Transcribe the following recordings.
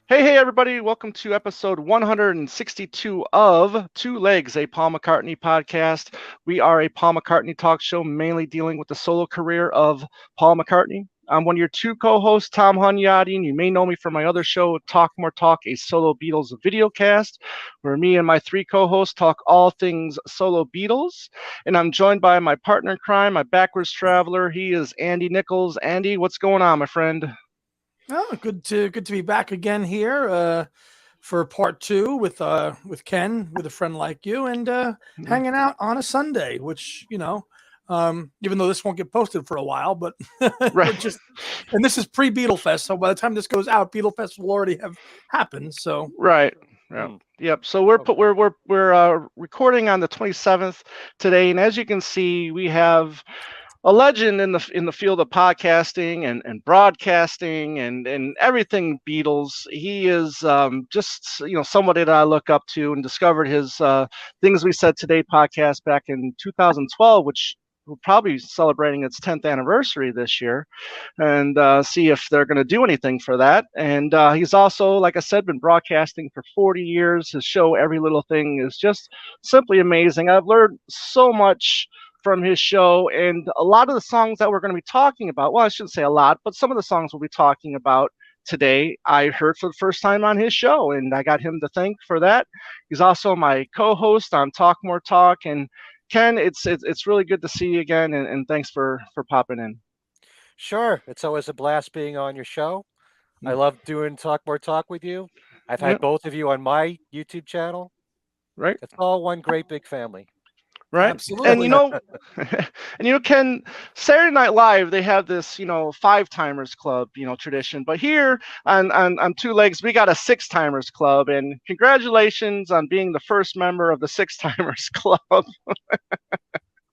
Hey, everybody. Welcome to episode 162 of Two Legs, a Paul McCartney podcast. We are a Paul McCartney talk show mainly dealing with the solo career of Paul McCartney. I'm one of your two co-hosts, Tom Hunyadi, and you may know me from my other show, Talk More Talk, a solo Beatles videocast, where me and my three co-hosts talk all things solo Beatles. And I'm joined by my partner in crime, my backwards traveler. He is Andy Nichols. Andy, what's going on, my friend? Oh, good to be back again here for part two with Ken, with a friend like you, and hanging out on a Sunday. Which even though this won't get posted for a while, but we're Right. just and this is pre Beatle Fest, so by the time this goes out, Beatle Fest will already have happened. So Right. Yeah. Mm, Yep. So we're put okay. we're recording on the 27th today, and as you can see, we have a legend in the field of podcasting and broadcasting and everything Beatles. He is just somebody that I look up to and discovered his Things We Said Today podcast back in 2012, which we're probably celebrating its 10th anniversary this year, and see if they're going to do anything for that. And he's also, like I said, been broadcasting for 40 years. His show, Every Little Thing, is just simply amazing. I've learned so much from his show, and a lot of the songs that we're going to be talking about, well, I shouldn't say a lot, but some of the songs we'll be talking about today I heard for the first time on his show, and I got him to thank for that. He's also my co-host on Talk More Talk. And Ken, it's really good to see you again, and thanks for popping in. Sure. It's always a blast being on your show. I Mm. love doing Talk More Talk with you. I've Yeah, had both of you on my YouTube channel. right. It's all one great big family. Right. And absolutely. Ken, Saturday Night Live, they have this, five timers club, tradition. But here on Two Legs, we got a six timers club. And congratulations on being the first member of the six timers club.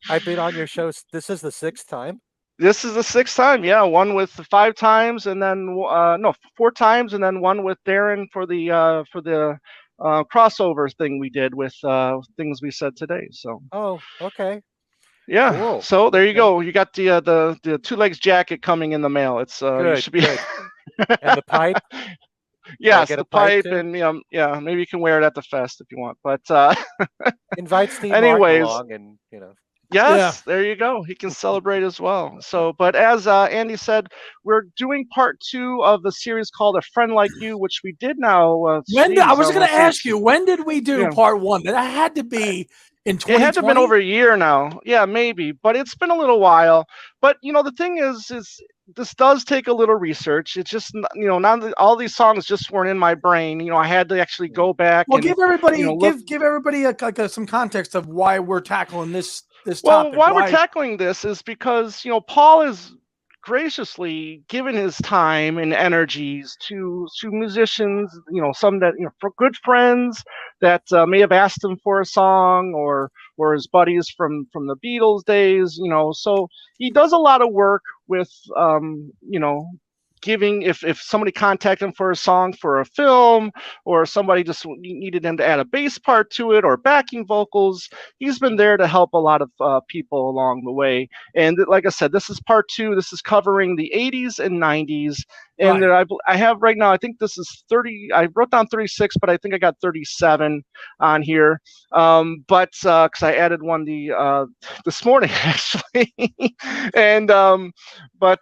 I've been on your show. This is the sixth time. This is the sixth time. Yeah. One with the five times, and then, no, four times, and then one with Darren for the crossover thing we did with Things We Said Today. So. Oh, okay. Yeah. Cool. So there you Okay. go. You got the two legs jacket coming in the mail. It's you Good, should be. good. And the pipe? Do I Yes, get the a pipe pipe, too? and yeah, maybe you can wear it at the fest if you want. But Invite Steve Martin anyways, along and. Yeah. yes, there you go. He can celebrate as well. So, but as Andy said, we're doing part two of the series called "A Friend Like You," which we did now. I Geez, I was going to almost say ask it's you, when did we do yeah. part one? That had to be in It had to have been 2020. over a year now. Yeah, maybe, but it's been a little while. But the thing is this does take a little research. It's just not that all these songs just weren't in my brain. I had to actually Mm. go back Well, and look. give everybody some context of why we're tackling this Well, topic. why we're Why? tackling this is because Paul is graciously given his time and energies to musicians, some that for good friends that may have asked him for a song, or his buddies from the Beatles days. So he does a lot of work with giving, if somebody contacted him for a song for a film, or somebody just needed him to add a bass part to it or backing vocals. He's been there to help a lot of people along the way. And like I said, this is part two. This is covering the 80s and 90s. And Right. I have right now, I think this is 30. I wrote down 36, but I think I got 37 on here. But because I added one this morning actually. And but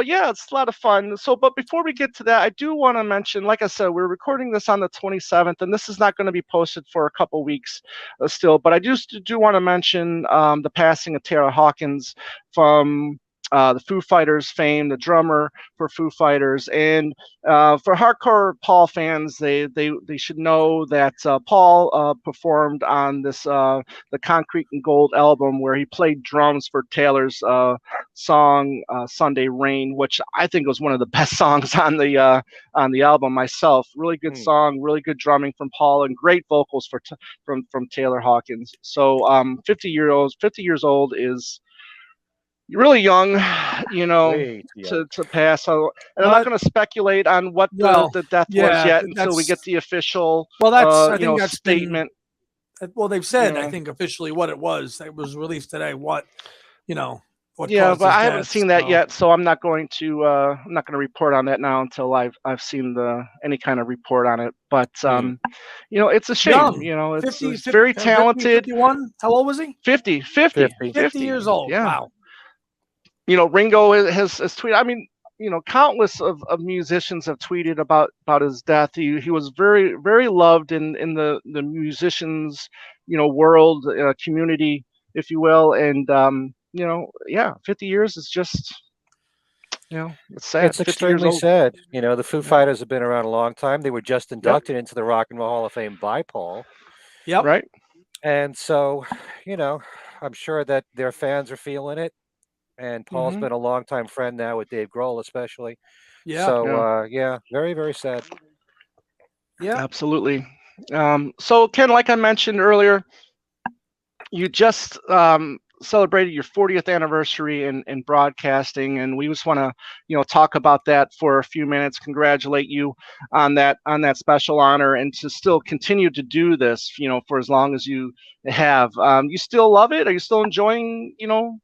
yeah, it's a lot of fun. So, but before we get to that, I do want to mention, like I said, we're recording this on the 27th, and this is not going to be posted for a couple weeks still. But I just do want to mention the passing of Taylor Hawkins from the Foo Fighters fame, the drummer for Foo Fighters. And for hardcore Paul fans, they should know that Paul performed on the Concrete and Gold album, where he played drums for Taylor's song "Sunday Rain," which I think was one of the best songs on the album myself. Really good Mm. song, really good drumming from Paul, and great vocals from Taylor Hawkins. So 50 years old is really young, Way too young. to pass. So, and I'm not But going to speculate on what the, well, the death was yeah, yet until we get the official, that's I think that's been statement. well they've You said I know, think officially what it was. It was released today. What you know. what Yeah, caused but his I haven't death. seen that So yet, so I'm not going to report on that now until I've seen the any kind of report on it. But Hmm. it's a shame. young, It's very 50, talented. 51. How old was he? 50, 50, 50. 50 50. years old. Yeah. Wow. Ringo has tweeted. I mean, countless of musicians have tweeted about his death. He was very very loved in the musicians world community, if you will. And yeah, 50 years is just it's sad. It's 50 years extremely old. sad. The Foo Yeah. Fighters have been around a long time. They were just Yep. inducted into the Rock and Roll Hall of Fame by Paul. Yep. Right. And so, you know, I'm sure that their fans are feeling it. And Paul's Hmm. been a longtime friend now with Dave Grohl, especially. Yeah. So, Yeah. yeah, very, very sad. Yeah. Absolutely. So Ken, like I mentioned earlier, you just celebrated your 40th anniversary in broadcasting, and we just want to talk about that for a few minutes. Congratulate you on that special honor, and to still continue to do this for as long as you have. You still love it? Are you still enjoying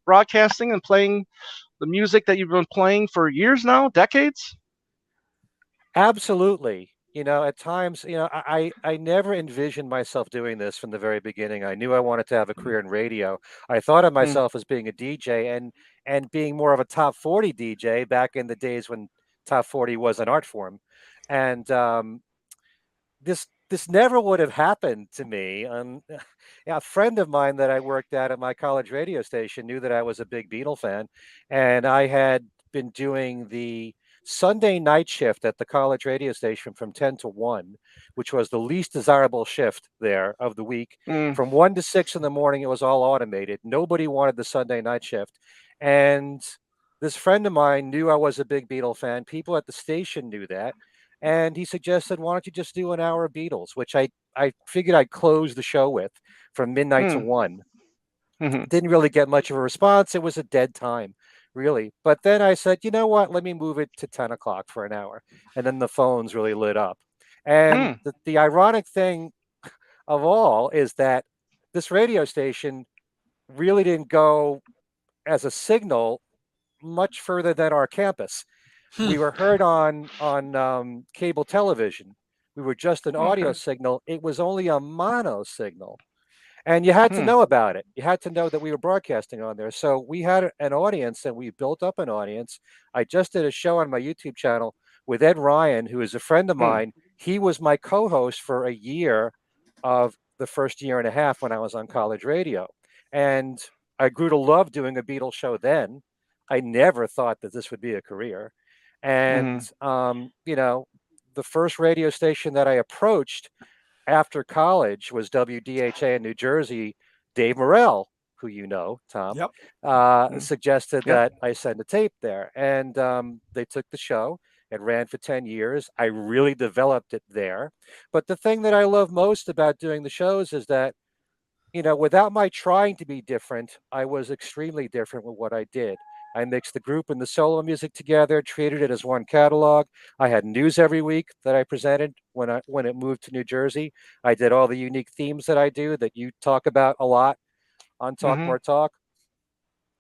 broadcasting and playing the music that you've been playing for years now, decades? Absolutely. At times, I never envisioned myself doing this from the very beginning. I knew I wanted to have a career in radio. I thought of Mm, myself as being a DJ and being more of a top 40 DJ back in the days when top 40 was an art form. And this never would have happened to me. Yeah, a friend of mine that I worked at my college radio station knew that I was a big Beatle fan, and I had been doing the Sunday night shift at the college radio station from 10 to 1, which was the least desirable shift there of the week. mm, From 1 to 6 in the morning, it was all automated. Nobody wanted the Sunday night shift. And this friend of mine knew I was a big Beatle fan. People at the station knew that. And he suggested, why don't you just do an hour of Beatles, which I figured I'd close the show with from midnight to mm, 1. mhm, Didn't really get much of a response. It was a dead time, really. But then I said, you know what? Let me move it to 10 o'clock for an hour. And then the phones really lit up. And mm, the ironic thing of all is that this radio station really didn't go as a signal much further than our campus. Hmm. We were heard on cable television. We were just an audio okay. signal. It was only a mono signal. And you had to Hmm. know about it. You had to know that we were broadcasting on there. So we had an audience and we built up an audience. I just did a show on my YouTube channel with Ed Ryan, who is a friend of Hmm. mine. He was my co host for a year of the first year and a half when I was on college radio. And I grew to love doing a Beatles show then. I never thought that this would be a career. And, Mhm. the first radio station that I approached after college was WDHA in New Jersey. Dave Morrell, who you know, Tom, Yep. Mm. suggested Yep. that I send a tape there. And they took the show. It ran for 10 years. I really developed it there. But the thing that I love most about doing the shows is that, without my trying to be different, I was extremely different with what I did. I mixed the group and the solo music together, treated it as one catalog. I had news every week that I presented when it moved to New Jersey. I did all the unique themes that I do that you talk about a lot on Talk Mhm. More Talk.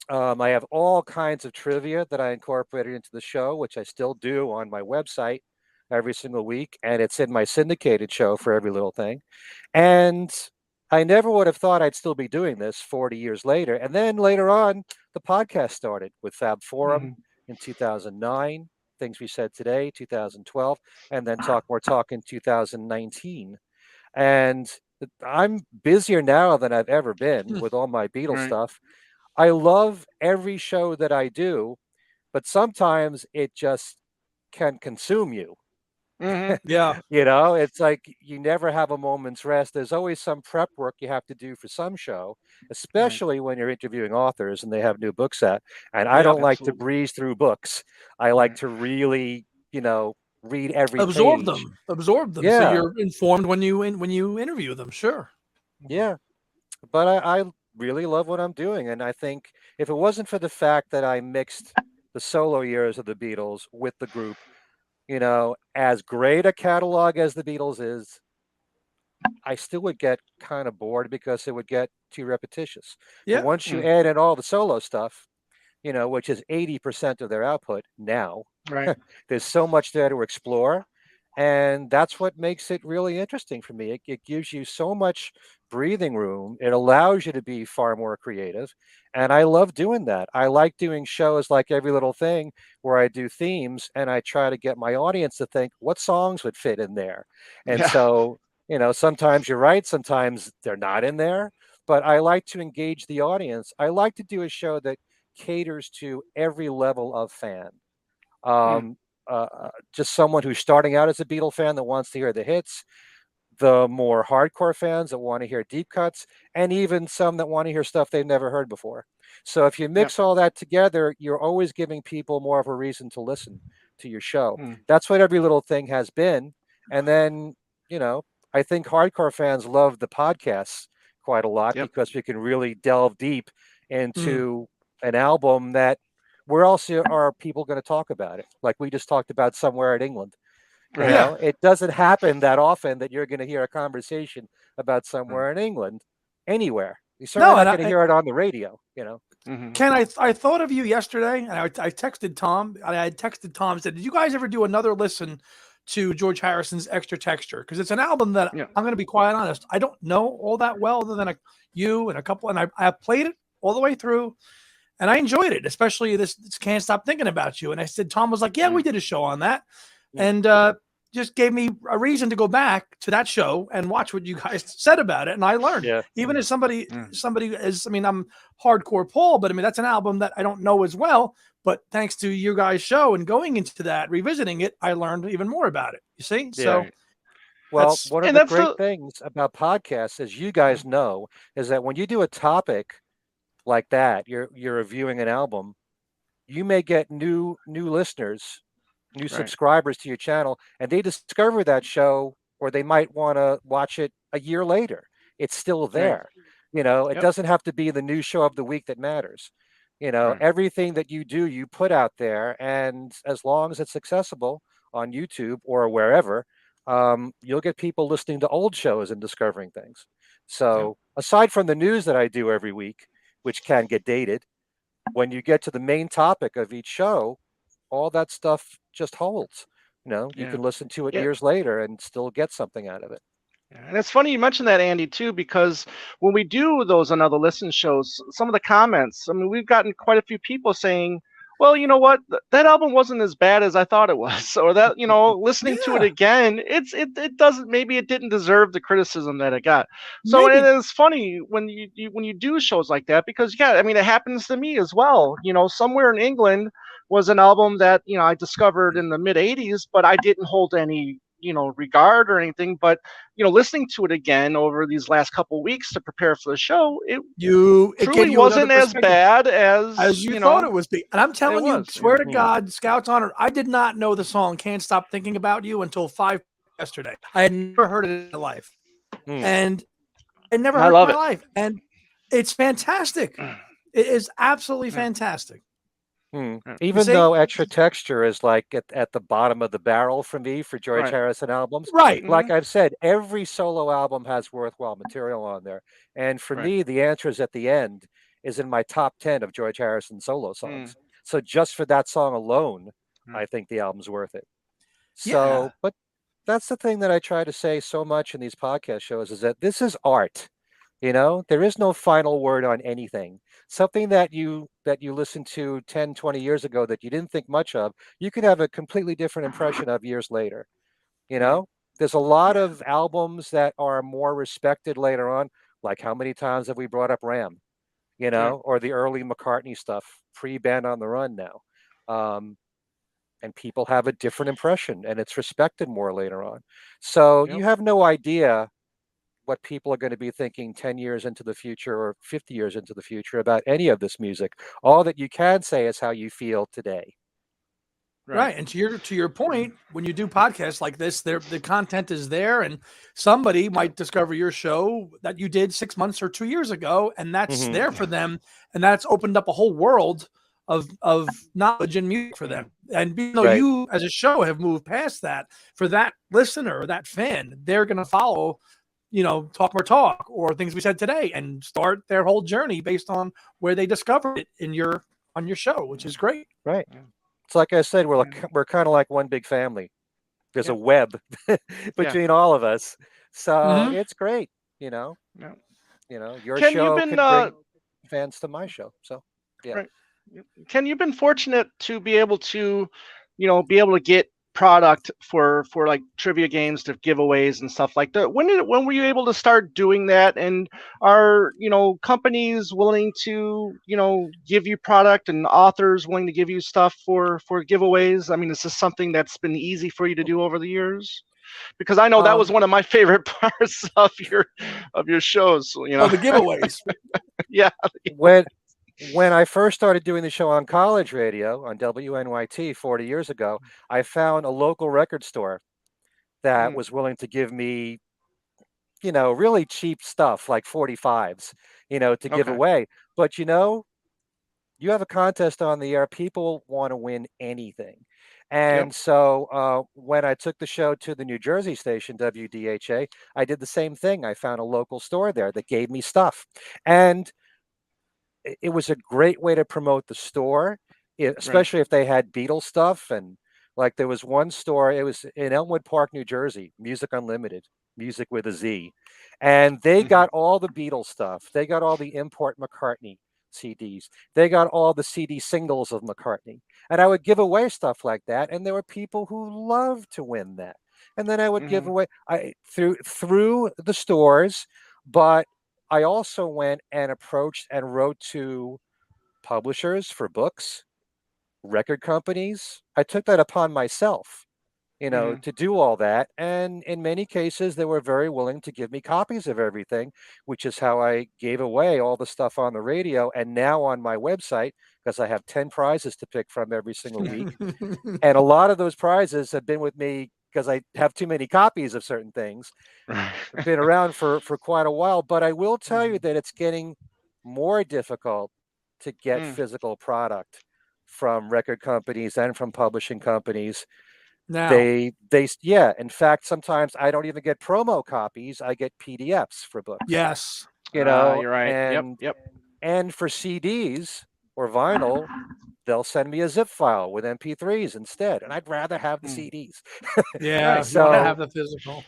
I have all kinds of trivia that I incorporated into the show, which I still do on my website every single week, and it's in my syndicated show for every little thing. And I never would have thought I'd still be doing this 40 years later. And then later on, the podcast started with Fab Forum Mhm. in 2009, Things We Said Today, 2012, and then Talk More Talk in 2019. And I'm busier now than I've ever been Hmm. with all my Beatles Right. stuff. I love every show that I do, but sometimes it just can consume you. Mhm. Yeah. It's like you never have a moment's rest. There's always some prep work you have to do for some show, Right. especially when you're interviewing authors and they have new books out. And I Yep. don't like to Absolutely. breeze through books. I like Right. to really, read every Absorb page. them. Absorb them. So Yeah, you're informed when you interview them. Sure. Mhm. yeah. But I really love what I'm doing. And I think if it wasn't for the fact that I mixed the solo years of the Beatles with the group, as great a catalog as the Beatles is, I still would get kind of bored because it would get too repetitious. But Yeah. once you Mm. add in all the solo stuff, which is 80% of their output now. Right. There's so much there to explore. And that's what makes it really interesting for me. It gives you so much breathing room. It allows you to be far more creative. And I love doing that. I like doing shows like Every Little Thing, where I do themes and I try to get my audience to think what songs would fit in there. And Yeah. so, sometimes you're right, sometimes they're not in there, but I like to engage the audience. I like to do a show that caters to every level of fan. Mm. Um, just someone who's starting out as a Beatle fan that wants to hear the hits, the more hardcore fans that want to hear deep cuts, and even some that want to hear stuff they've never heard before. So if you Yep. mix all that together, you're always giving people more of a reason to listen to your show. Mm. That's what Every Little Thing has been. And then, you know, I think hardcore fans love the podcasts quite a lot Yep. because we can really delve deep Mm. into an album that where else are people going to talk about it? Like we just talked about Somewhere in England. Right. It doesn't happen that often that you're going to hear a conversation about Mm. Somewhere in England anywhere. You're certainly No, and not going to hear it on the radio. Hmm. Ken, I thought of you yesterday, and I texted Tom. I texted Tom and said, "Did you guys ever do another listen to George Harrison's Extra Texture? Because it's an album that Yeah. I'm going to be quite honest, I don't know all that well, other than you and a couple, and I played it all the way through, and I enjoyed it, especially this Can't Stop Thinking About You." And I said, Tom was like, "Yeah, we Mm. did a show on that," Mm. and just gave me a reason to go back to that show and watch what you guys said about it. And I learned, Yeah. even as somebody, Mm. I mean, I'm hardcore Paul, but I mean, that's an album that I don't know as well. But thanks to you guys' show and going into that, revisiting it, I learned even more about it. You see? Yeah. So Right. Well, that's, one of And the that's great the. things about podcasts, as you Mm. guys know, is that when you do a topic like that, you're reviewing an album, you may get new listeners, new Right. subscribers to your channel, and they discover that show, or they might want to watch it a year later. It's still Right. there. It Yep. doesn't have to be the new show of the week that matters. Right. Everything that you do, you put out there, and as long as it's accessible on YouTube or wherever, you'll get people listening to old shows and discovering things. Yep. So, aside from the news that I do every week, which can get dated, when you get to the main topic of each show, all that stuff just holds. You Yeah. can listen to it Yeah. years later and still get something out of it. Yeah, and it's funny you mentioned that, Andy, too, because when we do those another listen shows, some of the comments, I mean, we've gotten quite a few people saying, well, you know what, that album wasn't as bad as I thought it was, or that, listening to it yeah, again, it doesn't, maybe it didn't deserve the criticism that it got. So, and maybe. it's funny when when you do shows like that, because yeah, I mean, it happens to me as well. Somewhere in England was an album that I discovered in the mid '80s, but I didn't hold any regard or anything. But listening to it again over these last couple weeks to prepare for the show, it It gave truly you another wasn't as perspective bad as as you thought it was. And I'm it telling you, was. swear to Hmm. God, Scouts Honor, I did not know the song Can't Stop Thinking About You until 5 yesterday. I had never heard it in my life. Hmm. And I never And I heard it in love my it. life. And it's fantastic. It is absolutely Yeah. fantastic. Yeah. You Even see? though Extra Texture is like at the bottom of the barrel for me for George Right. Harrison albums, Right. Hmm. like I've said, every solo album has worthwhile material on there. And for Right. me, the answers at the end is in my top 10 of George Harrison solo Mm. songs. So just for that song alone, Mm. I think the album's worth it. Yeah. So, but that's the thing that I try to say so much in these podcast shows is that this is art. There is no final word on anything. Something that you listened to 10, 20 years ago that you didn't think much of, you could have a completely different impression of years later. You Right. know, there's a lot Yeah. of albums that are more respected later on, like how many times have we brought up Ram, Yep. or the early McCartney stuff, pre-Band on the Run now. Um, and people have a different impression and it's respected more later on. So Yep. you have no idea what people are going to be thinking 10 years into the future or 50 years into the future about any of this music. All that you can say is how you feel today. Right. Right. And to your point, when you do podcasts like this, the content is there, and somebody might discover your show that you did 6 months or 2 years ago, and that's Hmm. there for them, and that's opened up a whole world of knowledge and music for them. And even though Right. you as a show have moved past that, for that listener or that fan, they're gonna follow, Talk More Talk or things we said today and start their whole journey based on where they discovered it in your on your show, which is great. Right. Yeah. It's like I said, Yeah. we're kind of like one big family. There's a Yeah. web Yeah. between all of us, so Hmm. it's great. You know, Yeah. your Ken, you've show been could bring fans to my show. So yeah. right. Ken, you've been fortunate to be able to, be able to get product for like trivia games to giveaways and stuff like that. When were you able to start doing that? And are companies willing to give you product and authors willing to give you stuff for giveaways? I mean, is this something that's been easy for you to do over the years? Because I know that was Um, one of my favorite parts of your shows. Oh, the giveaways. Yeah. when when I first started doing the show on college radio on WNYT 40 years ago, I found a local record store that Mm, was willing to give me, really cheap stuff like 45s, to give okay. away. But you have a contest on the air, people want to win anything. Yep. And so when I took the show to the New Jersey station, WDHA, I did the same thing. I found a local store there that gave me stuff. And it was a great way to promote the store, Right. especially if they had Beatles stuff. And like there was one store, it was in Elmwood Park, New Jersey, Music Unlimited, music with a Z. And they Hmm. got all the Beatles stuff. They got all the import McCartney CDs. They got all the CD singles of McCartney. And I would give away stuff like that. And there were people who loved to win that. And then I would give Hmm. away through the stores, but I also went and approached and wrote to publishers for books, record companies. I took that upon myself, Hmm. to do all that. And in many cases, they were very willing to give me copies of everything, which is how I gave away all the stuff on the radio and now on my website, because I have 10 prizes to pick from every single week. And a lot of those prizes have been with me because I have too many copies of certain things, Right. been around for quite a while, but I will tell you Mhm. that it's getting more difficult to get Mm. physical product from record companies and from publishing companies. Now, Yeah, in fact, sometimes I don't even get promo copies, I get PDFs for books, yes. You're right. Yep. and Yep. for CDs or vinyl, they'll send me a zip file with MP3s instead, and I'd rather have the Mm. CDs. Yeah, Right. you want to So have the physical.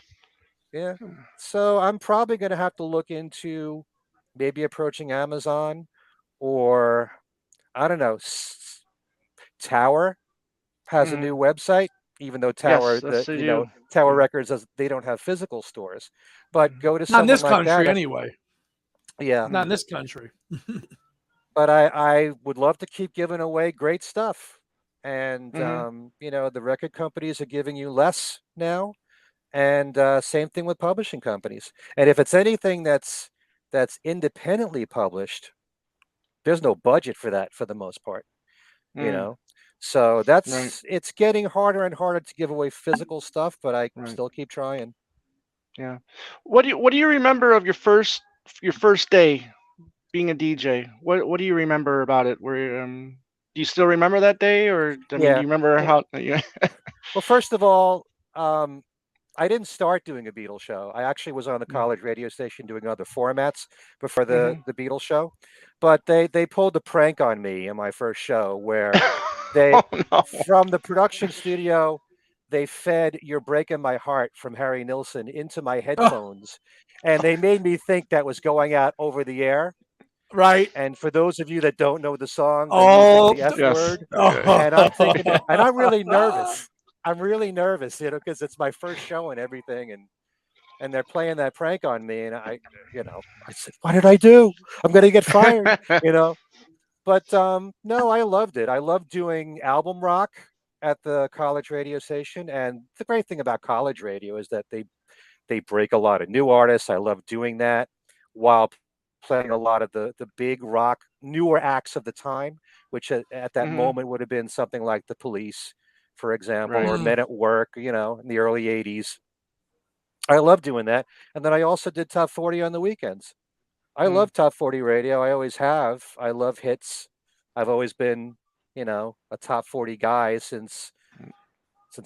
yeah. So I'm probably going to have to look into maybe approaching Amazon, or I don't know. Tower has a Mm. new website, even though Yes, yes, they do. Tower Mm. Records does, they don't have physical stores. But go to Not in someone this like that. country, anyway. Yeah. Not Mm. in this country. But I would love to keep giving away great stuff. And Hmm. the record companies are giving you less now, and same thing with publishing companies. And if it's anything that's independently published, there's no budget for that for the most part, you Mm. know. So Right. it's getting harder and harder to give away physical stuff, but I Right. still keep trying. Yeah. What do you remember of your first day being a DJ? What do you remember about it? Do you still remember that day, or I mean, do Yeah. you remember Well, how? Yeah. well, first of all, I didn't start doing a Beatles show. I actually was on the Mm. college radio station doing other formats before the Mhm. the Beatles show, but they pulled a prank on me in my first show where they Oh no. from the production studio they fed "You're Breaking My Heart" from Harry Nilsson into my Oh, headphones, and they made me think that was going out over the air. right. And for those of you that don't know the song, they're using Oh, the F Yes. word, Okay. and I'm thinking, and I'm really nervous. I'm really nervous, because it's my first show and everything, and they're playing that prank on me, and I said, "What did I do? I'm gonna get fired," you know. But no, I loved it. I loved doing album rock at the college radio station, and the great thing about college radio is that they break a lot of new artists. I love doing that while playing a lot of the big rock newer acts of the time, which at that Hmm. moment would have been something like the Police, for example, Right. or Mm, Men at Work, in the early '80s. I love doing that, and then I also did top 40 on the weekends. I Mm. love top 40 radio. I always have. I love hits. I've always been, a top 40 guy since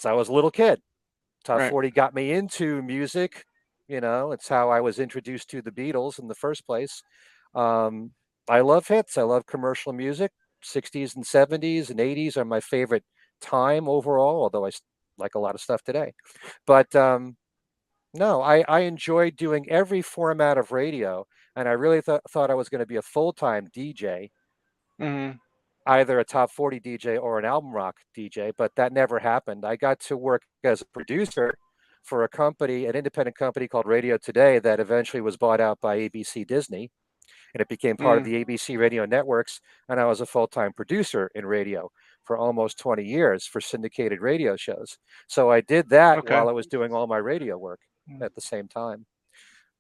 I was a little kid. Top Right. 40 got me into music. It's how I was introduced to the Beatles in the first place. Um, I love hits. I love commercial music. 60s and 70s and 80s are my favorite time overall, although like a lot of stuff today. But no, I enjoyed doing every format of radio, and I really thought I was going to be a full-time DJ, Hmm. either a top 40 DJ or an album rock DJ, but that never happened. I got to work as a producer for a company, an independent company called Radio Today that eventually was bought out by ABC Disney, and it became part of Mm. the ABC radio networks. And I was a full-time producer in radio for almost 20 years for syndicated radio shows. So I did that Okay. while I was doing all my radio work Mm. at the same time.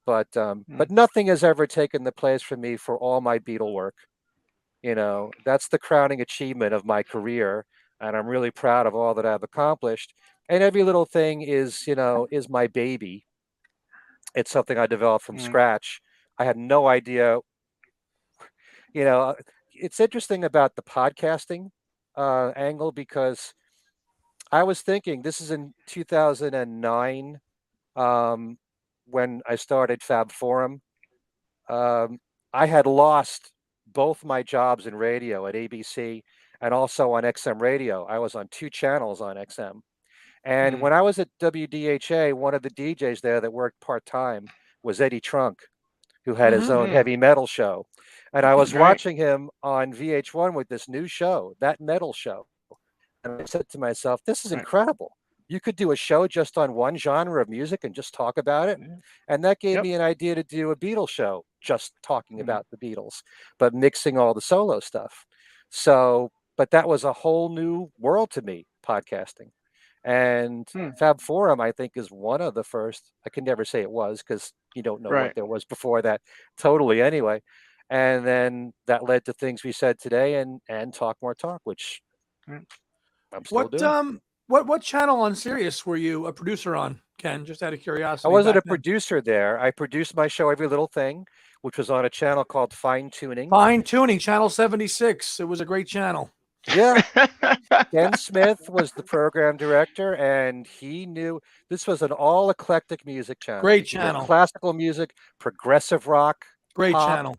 Mm. But nothing has ever taken the place for me for all my Beatle work. That's the crowning achievement of my career, and I'm really proud of all that I've accomplished. And every little thing is my baby. It's something I developed from Mm. scratch. I had no idea. You know, it's interesting about the podcasting angle because I was thinking this is in 2009 um, when I started Fab Forum. Um, I had lost both my jobs in radio at ABC and also on XM radio. I was on two channels on XM. And Mm. when I was at WDHA, one of the DJs there that worked part time was Eddie Trunk, who had his Hmm. own Mm. heavy metal show. And I was Right. watching him on VH1 with this new show, that metal show. And I said to myself, this is Right. incredible. You could do a show just on one genre of music and just talk about it. Yeah. And that gave Yep. me an idea to do a Beatles show, just talking Mm. about the Beatles, but mixing all the solo stuff. But that was a whole new world to me, podcasting. And Mm. Fab Forum, I think, is one of the first. I can never say it was because you don't know what Right. there was before that, totally anyway. And then that led to things we said today and Talk More Talk, which Mm. I'm still What doing. what channel on Sirius were you a producer on, Ken? Just out of I curiosity wasn't back a then. producer there. I produced my show Every Little Thing, which was on a channel called Fine Tuning. Fine Tuning, Channel 76. It was a great channel. Yeah, Ken Smith was the program director, and he knew this was an all eclectic music channel. Great You could hear channel. classical music, progressive rock, Great pop, channel.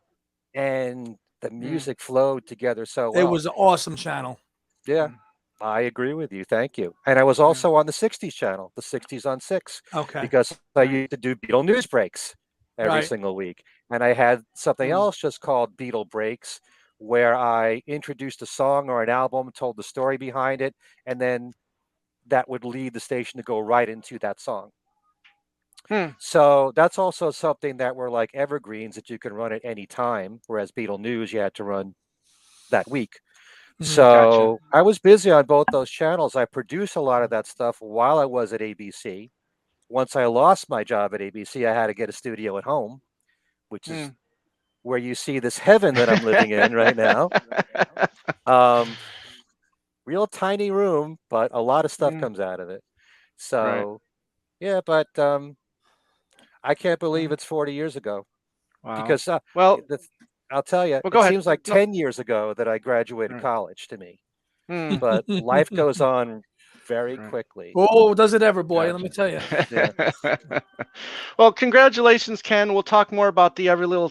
and the Mm. music flowed together so It well. was an awesome channel. Yeah, Mm. I agree with you. Thank you. And I was Yeah. also on the 60s channel, the 60s on 6, Okay. because I Right. used to do Beatle news breaks every Right. single week. And I had something Mm. else just called Beatle Breaks, where I introduced a song or an album, told the story behind it, and then that would lead the station to go right into that song. Mm. So that's also something that were like evergreens that you can run at any time, whereas Beatle News you had to run that week. Mhm. Gotcha. So I was busy on both those channels. I produced a lot of that stuff while I was at ABC. Once I lost my job at ABC, I had to get a studio at home, which is Mm. where you see this heaven that I'm living in right now. Um, Real tiny room, but a lot of stuff Mm. comes out of it. Right. So yeah, but I can't believe Mm. it's 40 years ago Wow. because Well, the, I'll tell you, well, go it ahead. seems like No. 10 years ago that I graduated Right. college to me. Mm. But life goes on very Right. quickly. Oh, does it ever, boy? Let me Gotcha. tell you. Yeah. Well, congratulations, Ken. We'll talk more about the every little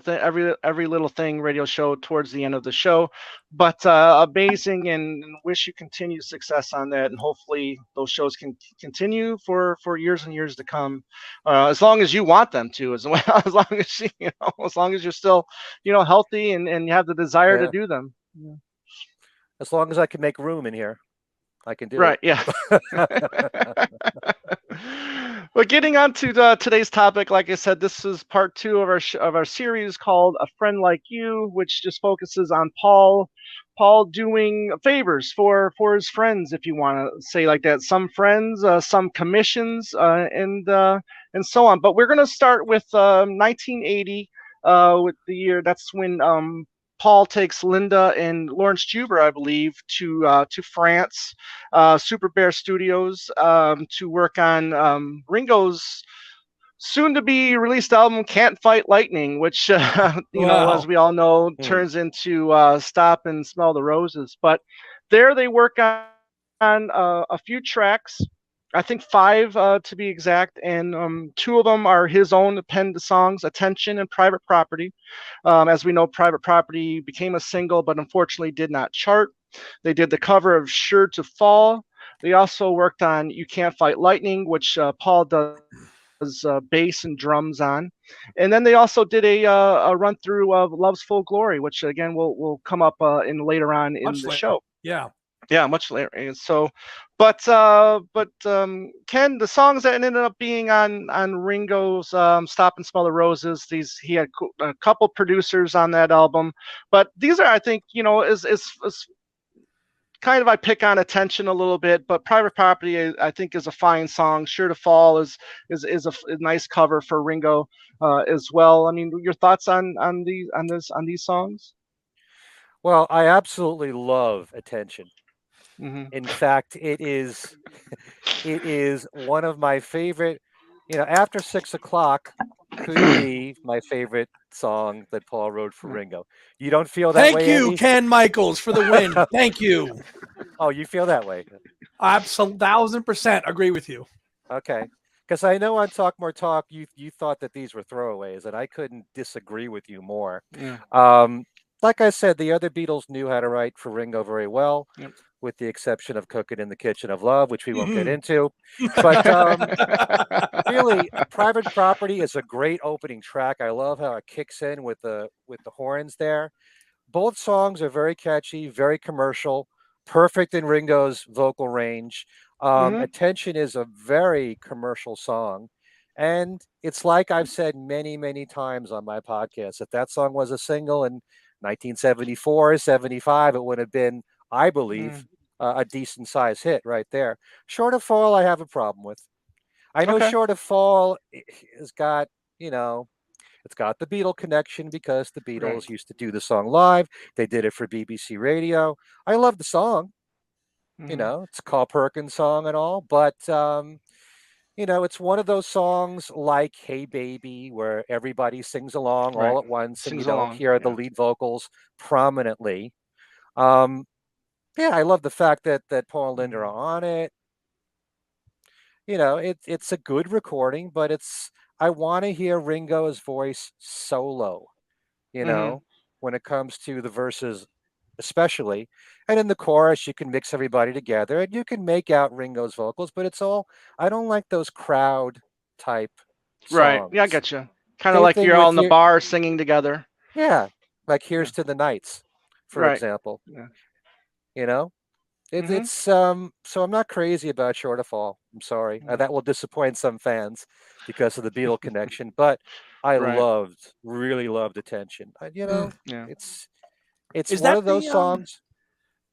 thing radio show towards the end of the show. But amazing, and wish you continued success on that, and hopefully those shows can continue for years and years to come, as long as you want them to, as well as long as as long as you're still healthy and you have the desire to Yeah. do them. Yeah. As long as I can make room in here, I can do Right. it. Yeah. Well, getting on to today's topic, like I said, this is part two of our series called "A Friend Like You," which just focuses on Paul doing favors for his friends, if you want to say like that. Some friends, some commissions, and so on. But we're gonna start with 1980, with the year. That's when Paul takes Linda and Lawrence Juber, I believe, to France, Super Bear Studios, to work on Ringo's soon-to-be released album "Can't Fight Lightning," which as Wow. we all know, Hmm. turns into "Stop and Smell the Roses." But there they work on a few tracks. I think five to be exact, and two of them are his own penned songs, "Attention" and "Private Property." As we know, "Private Property" became a single, but unfortunately did not chart. They did the cover of "Sure to Fall." They also worked on "You Can't Fight Lightning," which Paul does bass and drums on. And then they also did a run through of "Love's Full Glory," which again will come up in later on in Much the later. show. Yeah. Yeah, much later. And so, but Ken, the songs that ended up being on Ringo's "Stop and Smell the Roses," these he had a couple producers on that album, but these are, I think, is kind of, I pick on "Attention" a little bit, but "Private Property" I think is a fine song. "Sure to Fall" is a nice cover for Ringo as well. I mean, your thoughts on these songs? Well, I absolutely love Attention. Hmm. In fact, it is one of my favorite. After 6 o'clock could be my favorite song that Paul wrote for Ringo. You don't feel that Thank way, you, Andy? Ken Michaels, for the win. Thank you. Oh, you feel that way? Absolute 1000% agree with you. Okay. Because I know on Talk More Talk, you thought that these were throwaways, and I couldn't disagree with you more. Yeah. Um, like I said, the other Beatles knew how to write for Ringo very well, Yep. with the exception of "Cooking in the Kitchen of Love," which we won't get Mhm. into. But really, "Private Property" is a great opening track. I love how it kicks in with the horns there. Both songs are very catchy, very commercial, perfect in Ringo's vocal range. Hmm. "Attention" is a very commercial song. And it's like I've said many, many times on my podcast, if that song was a single in 1974, 75, it would have been, I believe, Mm. a decent size hit right there. "Short of Fall," I have a problem with. I know Okay. "Short of Fall" has got, you know, it's got the Beatle connection because the Right. Beatles used to do the song live. They did it for BBC Radio. I love the song. Hmm. It's a Carl Perkins song and all, but it's one of those songs like "Hey Baby," where everybody sings along Right. all at once, and you Sings don't along. hear the Yeah. lead vocals prominently. Um, yeah, I love the fact that Paul and Linda are Hmm. on it. It's a good recording, but I want to hear Ringo's voice solo. you Hmm. know, when it comes to the verses, especially. And in the chorus, you can mix everybody together and you can make out Ringo's vocals, but I don't like those crowd type Right. Yeah, I songs. get you. Kind of Same like thing you're all in with the your, bar singing together. yeah, like Yeah. "Here's to the Nights," for Right. example. Yeah. You know, Hmm. so I'm not crazy about "Short of Fall." I'm sorry. That will disappoint some fans because of the Beatle connection, but I Right. really loved "Attention." Mm. Yeah. It's Is one that of those the songs.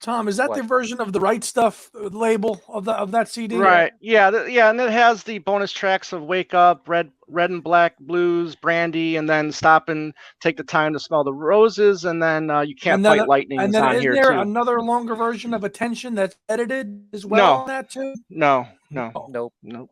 Tom? Is that the What? version of the Right Stuff label of that CD? Yeah. Right. Yeah. Yeah. And it has the bonus tracks of "Wake Up," Red and Black Blues," "Brandy," and then "Stop and Take the Time to Smell the Roses," and then "You Can't And then Fight Lightning" is on is here there too. another longer version of Attention that's edited as well No. on that too? No. No. No, Nope. No.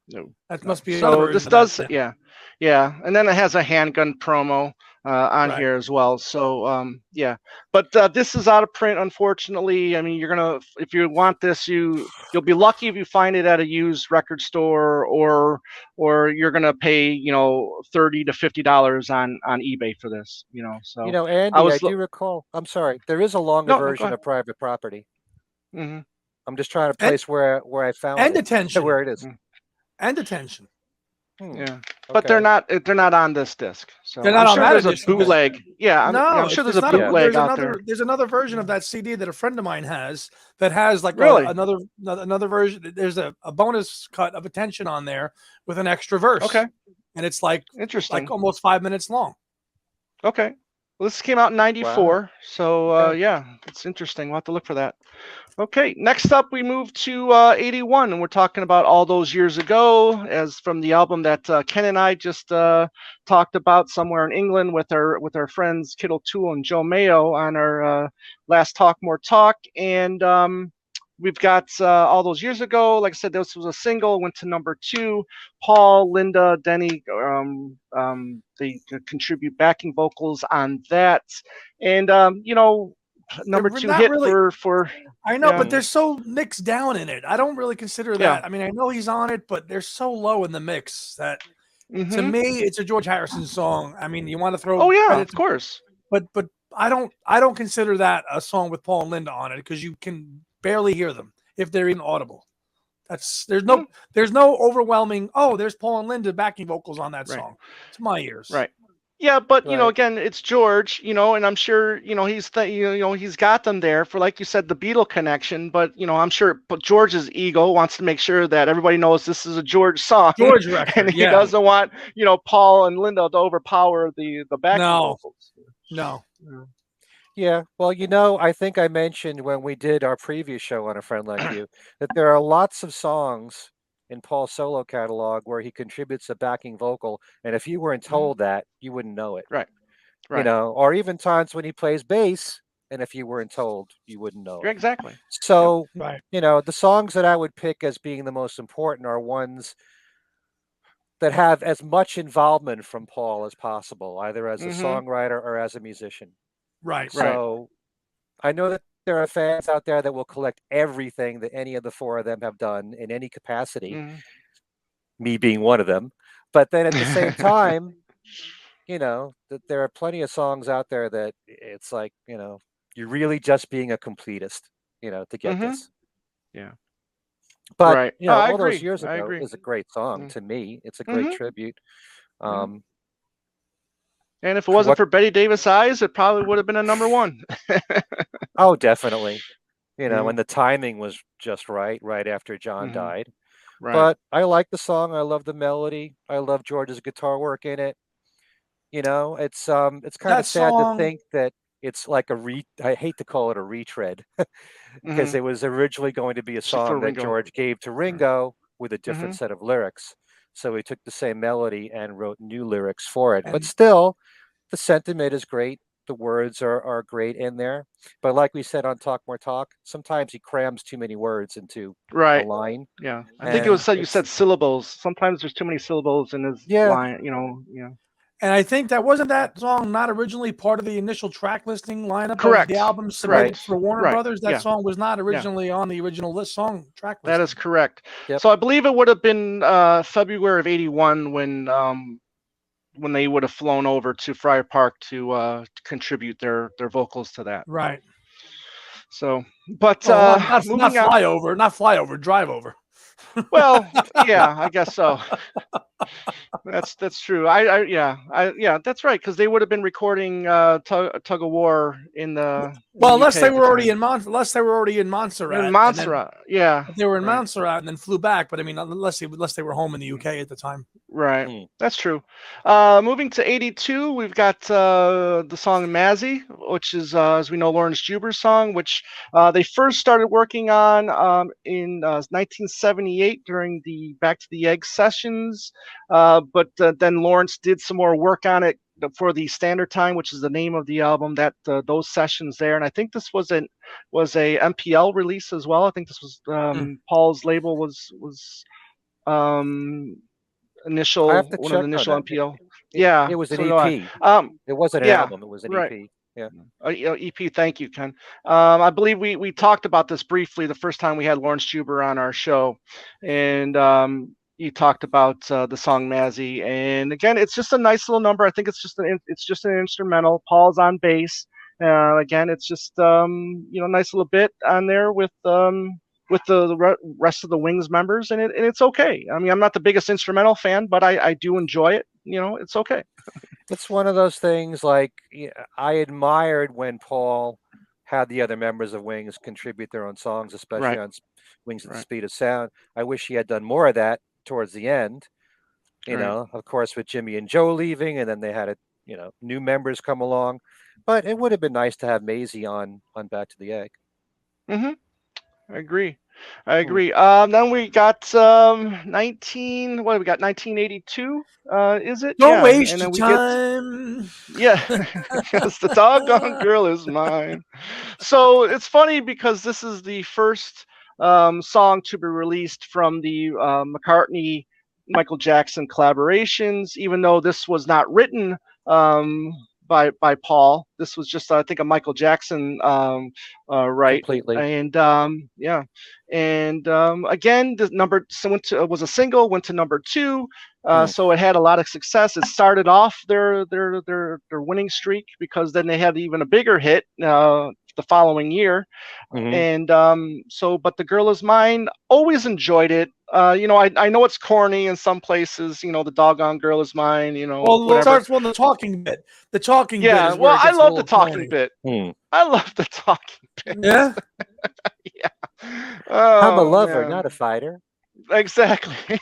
No, that no. must be another So version this of that does, then. yeah, yeah, and then it has a handgun promo on Right. here as well. So yeah, but this is out of print, unfortunately. I mean, you're gonna, if you want this, you'll be lucky if you find it at a used record store, or you're gonna pay, $30 to $50 on eBay for this. So I Andy, I was do recall. I'm sorry. There is a longer no, no, go version ahead. of "Private Property." Hmm. I'm just trying to And place where I found and it, Attention. where it is. And Attention. Hmm. Yeah, but Okay. they're not on this disc. They're So I'm not on sure that there's a edition Okay. because bootleg. Yeah, I'm no, sure there's it's a not a Yeah. bootleg out there. there's another version of Yeah. that CD that a friend of mine has that has like Really? another version. There's a bonus cut of Attention on there with an extra Okay. verse, and it's like Interesting. almost 5 minutes long. Okay. Well, this came out in Wow. '94, so Okay. yeah, it's interesting. We'll have to look for that. Okay, next up we move to '81, and we're talking about "All Those Years Ago," as from the album that Ken and I just talked about, "Somewhere in England," with our friends Kid O'Toole and Joe Mayo on our last Talk More Talk, and we've got "All Those Years Ago." Like I said, this was a single, went to number 2. Paul, Linda, Denny, they contribute backing vocals on that, and number They're two not hit really. for I know, yeah but they're so mixed down in it. I don't really consider yeah. that. I mean, I know he's on it, but they're so low in the mix that to Hmm. me, it's a George Harrison song. I mean, you want to throw Oh yeah, credit of to, course. but I don't consider that a song with Paul and Linda on it because you can barely hear them if they're even audible. That's Mm, there's no overwhelming. Oh, there's Paul and Linda backing vocals on that right, song. To my ears, right. Yeah, but Right. again, it's George, and I'm sure, he's got them there for, like you said, the Beatle connection. But I'm sure, but George's ego wants to make sure that everybody knows this is a George song, George and record. he Yeah, doesn't want, Paul and Linda to overpower the backing no, vocals. no, Yeah. Well, I think I mentioned when we did our previous show on A Friend Like You that there are lots of songs in Paul's solo catalog where he contributes a backing vocal, and if you weren't Mhm. told that, you wouldn't know it. Right, right. Or even times when he plays bass, and if you weren't told, you wouldn't know Yeah, it. exactly. Yep. So, right, the songs that I would pick as being the most important are ones that have as much involvement from Paul as possible, either as a Hmm. songwriter or as a musician. right. Right. So I know that there are fans out there that will collect everything that any of the four of them have done in any capacity, Hmm. me being one of them. But then at the same time, that there are plenty of songs out there that it's like, you're really just being a completist, to get Hmm. this. Yeah. But, Right. Oh, I all those agree. years I ago agree. is a great song to me. It's a great Mm-hmm. tribute. Yeah. Um, And if it for wasn't what? for Betty Davis Eyes, it probably would have been a number one. Oh, definitely. Yeah. And the timing was just right after John Hmm. died. Right. But I like the song. I love the melody. I love George's guitar work in it. It's kind of That sad to song, think that it's like I hate to call it a retread because Hmm. it was originally going to be a For song that Ringo. George gave to Ringo with a Hmm. different set of lyrics. So he took the same melody and wrote new lyrics for it. But and still, the sentiment is great. The words are great in there. But like we said on Talk More Talk, sometimes he crams too many words into a Right. line. Yeah. I think it yeah, was And said you it's, said syllables. Sometimes there's too many syllables in his yeah, line. Yeah. and I think that song not originally part of the initial track listing lineup of the Correct. album right. submitted Correct. for Warner Right. Brothers. That Yeah. song was not Yeah. originally on the original list song track That is listing. correct. Yep. So I believe it would have been February of '81 when they would have flown over to Friar Park to contribute their vocals to that. Right. So, but Oh, not moving on. flyover, not flyover, drive over. Well, yeah, I guess so. That's true. Yeah, that's right because they would have been recording Tug of War in Well, the UK at the time. unless they were already in In Montserrat, and then Montserrat, yeah, if they were in right. Montserrat and then flew back. But I mean, unless they were home in the UK at the time. Right. Mm. That's true. Moving to '82, we've got the song Mazzy, which is, as we know, Lawrence Juber's song, which they first started working on in 1978 during the Back to the Egg sessions. But then Lawrence did some more work on it for the Standard Time, which is the name of the album, that those sessions there. And I think this was a MPL release as well. I think this was Hmm. Paul's label was. Um, I have to one of the check on initial that. MPO. It Yeah, was an so do I. EP. Um, It wasn't an yeah, album. It was an right. EP. Yeah. EP. Thank you, Ken. I believe we talked about this briefly the first time we had Lawrence Juber on our show, and he talked about the song Mazzy. And again, it's just a nice little number. I think it's just an instrumental. Paul's on bass. Again, it's just nice little bit on there with the rest of the Wings members, and it's okay. I mean, I'm not the biggest instrumental fan, but I do enjoy it. It's okay. It's one of those things like I admired when Paul had the other members of Wings contribute their own songs, especially Right, on Wings at the right, Speed of Sound. I wish he had done more of that towards the end. right. Of course, with Jimmy and Joe leaving, and then they had new members come along. But it would have been nice to have Maisie on Back to the Egg. Hmm. I agree. I Hmm. agree. Then we got 1982. Is it? Don't Yeah. waste And your then we get time. yeah, yes, the doggone girl is mine. So it's funny because this is the first song to be released from the McCartney Michael Jackson collaborations, even though this was not written um, by Paul. This was just I think a Michael Jackson right, Completely. and yeah, and again the number so was a single, went to number two. Mm, So it had a lot of success. It started off their winning streak because then they had even a bigger hit the following year. hmm And so, but The Girl Is Mine, always enjoyed it. I know it's corny in some places, the doggone girl is mine, Well, it whatever. starts when the talking bit. The talking bit Yeah, is where well, it I gets a love the little talking corny. bit. mm. I love the talking bit. Yeah. Yeah. I'm a Oh, lover, not a man. fighter. Exactly.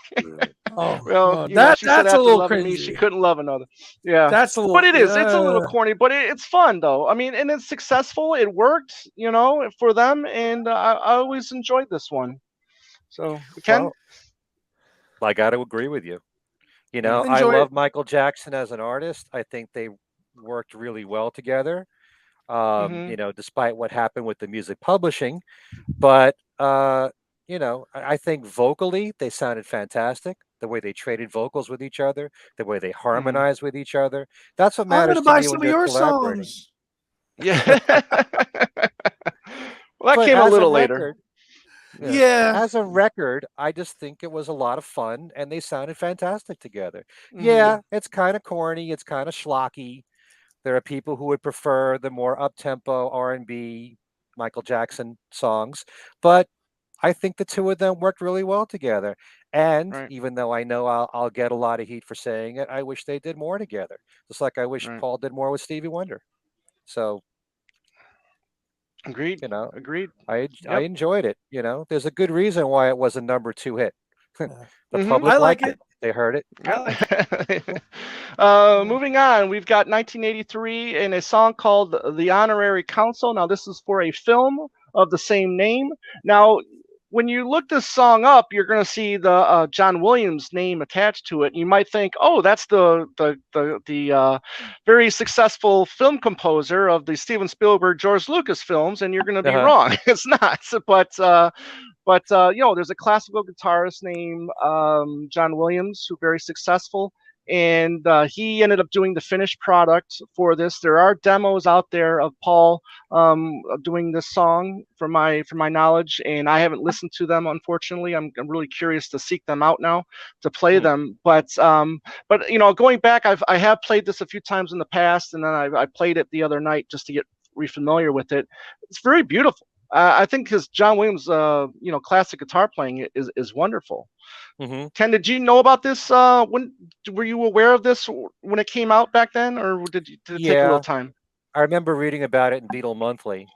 Oh, Well, well, that she said that's a after little loving me, she cringy. couldn't love another. Yeah. That's a But little. it's a little corny, but it's fun though. I mean, and it's successful. It worked, for them, and I always enjoyed this one. So, Ken? Well, I got to agree with you. Yeah. I Enjoy it. love Michael Jackson as an artist. I think they worked really well together. Mhm. Despite what happened with the music publishing, but I think vocally they sounded fantastic. The way they traded vocals with each other, the way they Mhm. harmonized with each other. That's what I'm matters gonna to buy me when some of you're your collaborating. songs. Yeah. Well, that But came a as a little later. record, yeah, Yeah. as a record, I just think it was a lot of fun and they sounded fantastic together. Mhm. Yeah, it's kind of corny, it's kind of schlocky. There are people who would prefer the more up-tempo R&B Michael Jackson songs, but I think the two of them worked really well together. And Right. even though I know I'll get a lot of heat for saying it, I wish they did more together. Just like I wish Right. Paul did more with Stevie Wonder. So, Agreed. you know, Agreed. I Yep. enjoyed it. There's a good reason why it was a number two hit. Yeah. The Mhm. I public like liked it. it. They heard it. I Yep. like it. Yeah. Moving on, we've got 1983 and a song called "The Honorary Console." Now, this is for a film of the same name. Now, when you look this song up, you're going to see the John Williams name attached to it. You might think, "Oh, that's the very successful film composer of the Steven Spielberg, George Lucas films," and you're going to be Uh-huh. wrong. It's not. But there's a classical guitarist named John Williams who very successful, and he ended up doing the finished product for this. There are demos out there of Paul doing this song, from my knowledge, and I haven't listened to them, unfortunately. I'm really curious to seek them out now to play Hmm. them. But going back, I have played this a few times in the past, and then I played it the other night just to get refamiliar with it. It's very beautiful. I think his John Williams, classic guitar playing is wonderful. hmm Ken, did you know about this? When were you aware of this when it came out back then, or did it take a little Yeah, time? I remember reading about it in Beatle Monthly,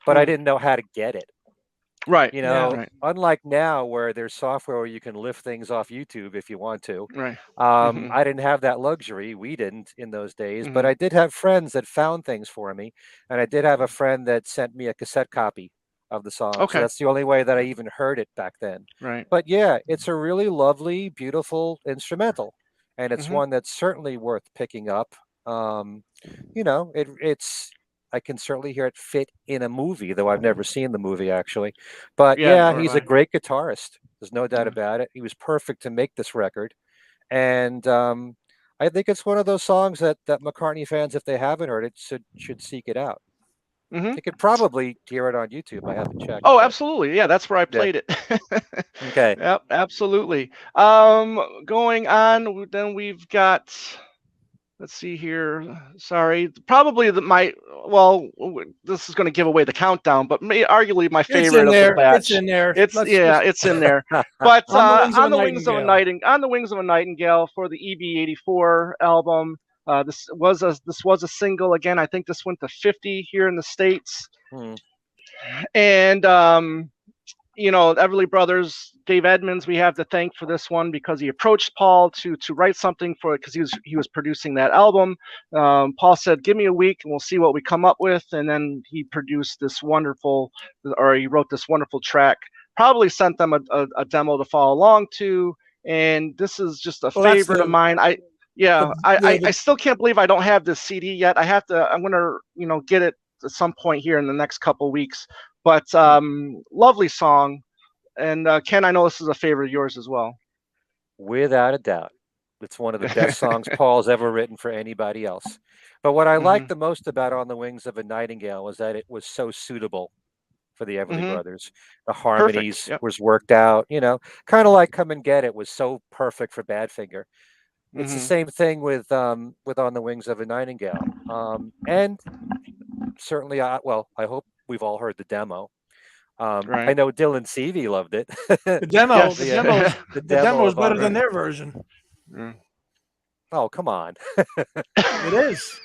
but I Hmm. didn't know how to get it. Right, Yeah. right, Unlike now where there's software where you can lift things off YouTube if you want to. right. Hmm. I didn't have that luxury. We didn't in those days, but Hmm. I did have friends that found things for me, and I did have a friend that sent me a cassette copy of the song. So Okay. that's the only way that I even heard it back then. Right. But yeah, it's a really lovely, beautiful instrumental, and it's Hmm. one that's certainly worth picking up. Um, it's I can certainly hear it fit in a movie, though I've never seen the movie actually. But Yeah, yeah, nor have he's a I. great guitarist. There's no doubt Yeah. about it. He was perfect to make this record, and I think it's one of those songs that McCartney fans, if they haven't heard it, should seek it out. Hmm. They could probably hear it on YouTube. I haven't checked, Oh, but absolutely. Yeah, that's where I yeah. played it. Okay. Yep, absolutely. Going on, then we've got. Let's see here. Sorry, probably this is going to give away the countdown, but arguably my It's favorite in of the there. It's batch. in there. It's Let's yeah, just it's in there. But on the wings of a nightingale. on the wings of a nightingale for the EB '84 album. This was a single again. I think this went to 50 here in the states, Hmm. and Everly Brothers, Dave Edmunds, we have to thank for this one because he approached Paul to write something for it because he was producing that album. Paul said, "Give me a week and we'll see what we come up with," and then he produced he wrote this wonderful track. Probably sent them a demo to follow along to, and this is just a Well, that's favorite of mine. I the Yeah, I the still can't believe I don't have this CD yet. I'm gonna get it at some point here in the next couple weeks. But lovely song. And Ken, I know this is a favorite of yours as well. Without a doubt. It's one of the best songs Paul's ever written for anybody else. But what I liked Mhm. the most about On the Wings of a Nightingale was that it was so suitable for the Everly Mhm. Brothers. The Perfect. harmonies Yep. was worked out, kind of like Come and Get It was so perfect for Badfinger. It's the Mhm. same thing with On the Wings of a Nightingale. And certainly, well, I hope we've all heard the demo. I Right. know Dylan Seavey loved it. The demo, the Yes. the demos, the the demo demo is of On better the than Right. their version. Mm. Oh, come on. It is.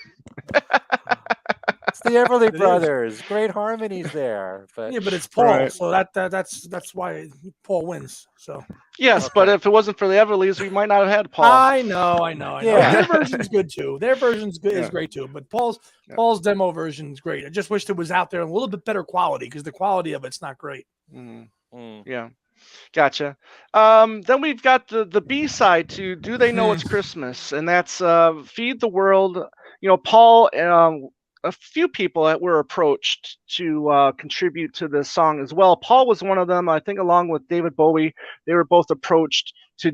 It's the Everly It is. Brothers. Great harmonies there. But Yeah, but it's Paul, Right. so that's why Paul wins. So Yes, but okay. if it wasn't for the Everlys, we might not have had Paul. I know. Yeah. Their version's good too. Their version's good is Yeah. great too. But Paul's Yeah. Paul's demo version's great. I just wished it was out there a little bit better quality because the quality of it's not great. Mhm. Mm. Yeah. Gotcha. Then we've got the B side to "Do They Know Hmm. It's Christmas," and that's "Feed the World." Paul. A few people that were approached to contribute to this song as well. Paul was one of them. I think, along with David Bowie, they were both approached to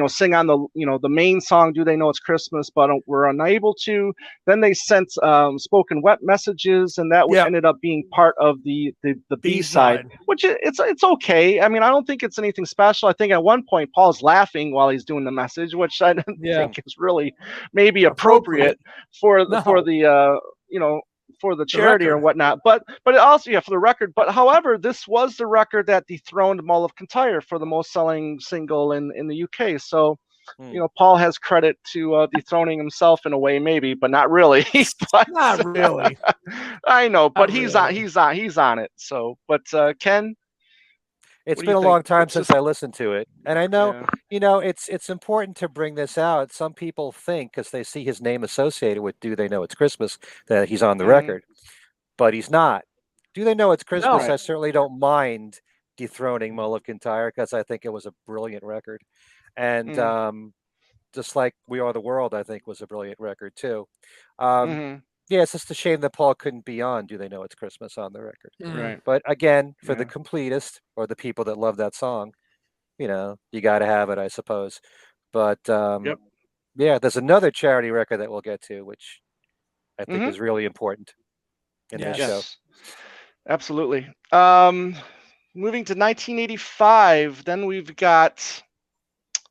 sing on the main song "Do They Know It's Christmas," but were unable to. Then they sent spoken wet messages, and that Yeah, ended up being part of the B B side, side. which it's okay. I mean, I don't think it's anything special. I think at one point Paul's laughing while he's doing the message, which I don't Yeah, think is really maybe appropriate appropriate. for No, the you know for the the charity or record. whatnot. But it also, yeah, for the record. But however, this was the record that dethroned Mull of Kintyre for the most selling single in the UK. So Mm. Paul has credit to dethroning himself in a way, maybe, but not really. but Not really. I know, but Not he's on really. he's on it. So, but Ken, It's what do you been a think? long time What's since this? I listened to it. And I know, Yeah. it's important to bring this out. Some people think because they see his name associated with Do They Know It's Christmas that he's on the Hmm. record, but he's not. Do They Know It's Christmas? No. Right. I certainly don't mind dethroning Mull of Kintyre because I think it was a brilliant record. And Mm-hmm. just like We Are the World, I think was a brilliant record too. Um, Mm-hmm. yeah, it's just a shame that Paul couldn't be on Do They Know It's Christmas on the record. Mm. Right. But again, for the Yeah. completist or the people that love that song, you got to have it, I suppose. But Yep. yeah, there's another charity record that we'll get to, which I think Mm-hmm. is really important in this show. Yes. Yes. Absolutely. Moving to 1985, then we've got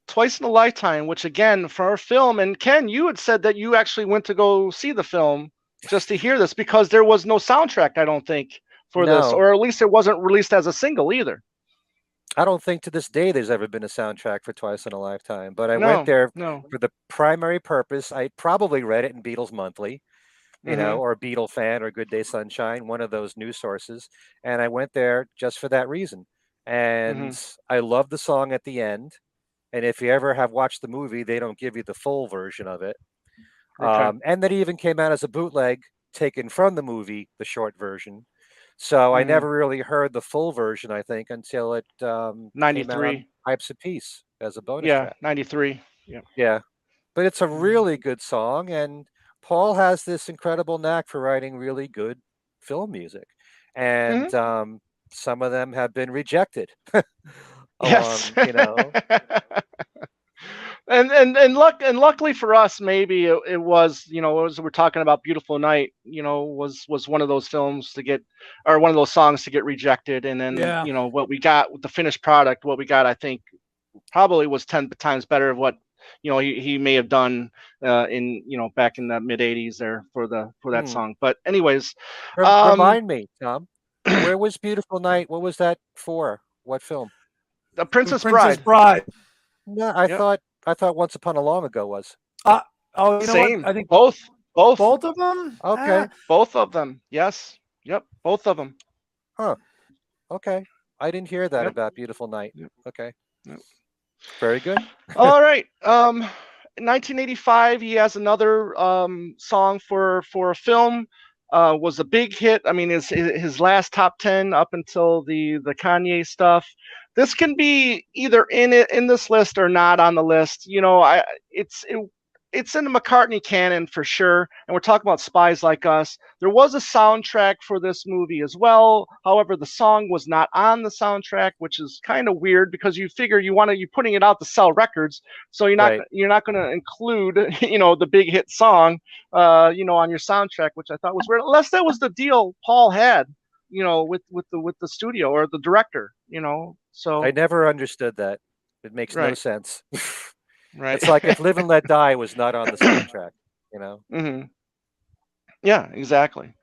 Twice in a Lifetime, which again for our film. And Ken, you had said that you actually went to go see the film just to hear this because there was no soundtrack, I don't think, for this, No, or at least it wasn't released as a single either. I don't think to this day there's ever been a soundtrack for Twice in a Lifetime, but I went No. there No. for the primary purpose. I probably read it in Beatles Monthly, Mm-hmm. or Beatle Fan or Good Day Sunshine, one of those news sources. And I went there just for that reason. Mm-hmm. And I love the song at the end. And if you ever have watched the movie, they don't give you the full version of it. Okay. And that even came out as a bootleg taken from the movie, the short version. So I Mm-hmm. never really heard the full version, I think, until it came out on 93. Pipes of Peace as a bonus Yeah, track. 93. Yeah. Yeah, but it's a Mm-hmm. really good song, and Paul has this incredible knack for writing really good film music, Mm-hmm. and some of them have been rejected Yes. along, you know. And luckily for us, maybe it was, as we're talking about Beautiful Night, was one of those films to get, or one of those songs to get rejected. And then, Yeah. what we got with the finished product, what we got, I think probably was 10 times better of what, he may have done in, back in the mid 80s there for that Hmm. song. But anyways, um, Remind me, Tom, where was Beautiful Night? What was that for? What film? The The Princess Princess Bride. Bride. No, Yep. I thought Once Upon a Long Ago was. Uh, oh, you know what? Same. I think Both, both of them. Okay. both of them. Yes. Yep. Both of them. Huh. Okay. I didn't hear that Yep. about Beautiful Night. Yep. Okay. Yep. Very good. All right. 1985, he has another song for a film. Was a big hit. I mean, his last top 10 up until the Kanye stuff. This can be either in this list or not on the list. I it's it, it's in the McCartney canon for sure, and we're talking about Spies Like Us. There was a soundtrack for this movie as well. However, the song was not on the soundtrack, which is kind of weird because you figure you're putting it out to sell records, so Right. you're not going to include the big hit song on your soundtrack, which I thought was weird. Unless that was the deal Paul had, with the studio or the director. I So never understood that. It makes no right, sense. right. It's like if Live and Let Die was not on the soundtrack, you know? hmm Yeah, exactly.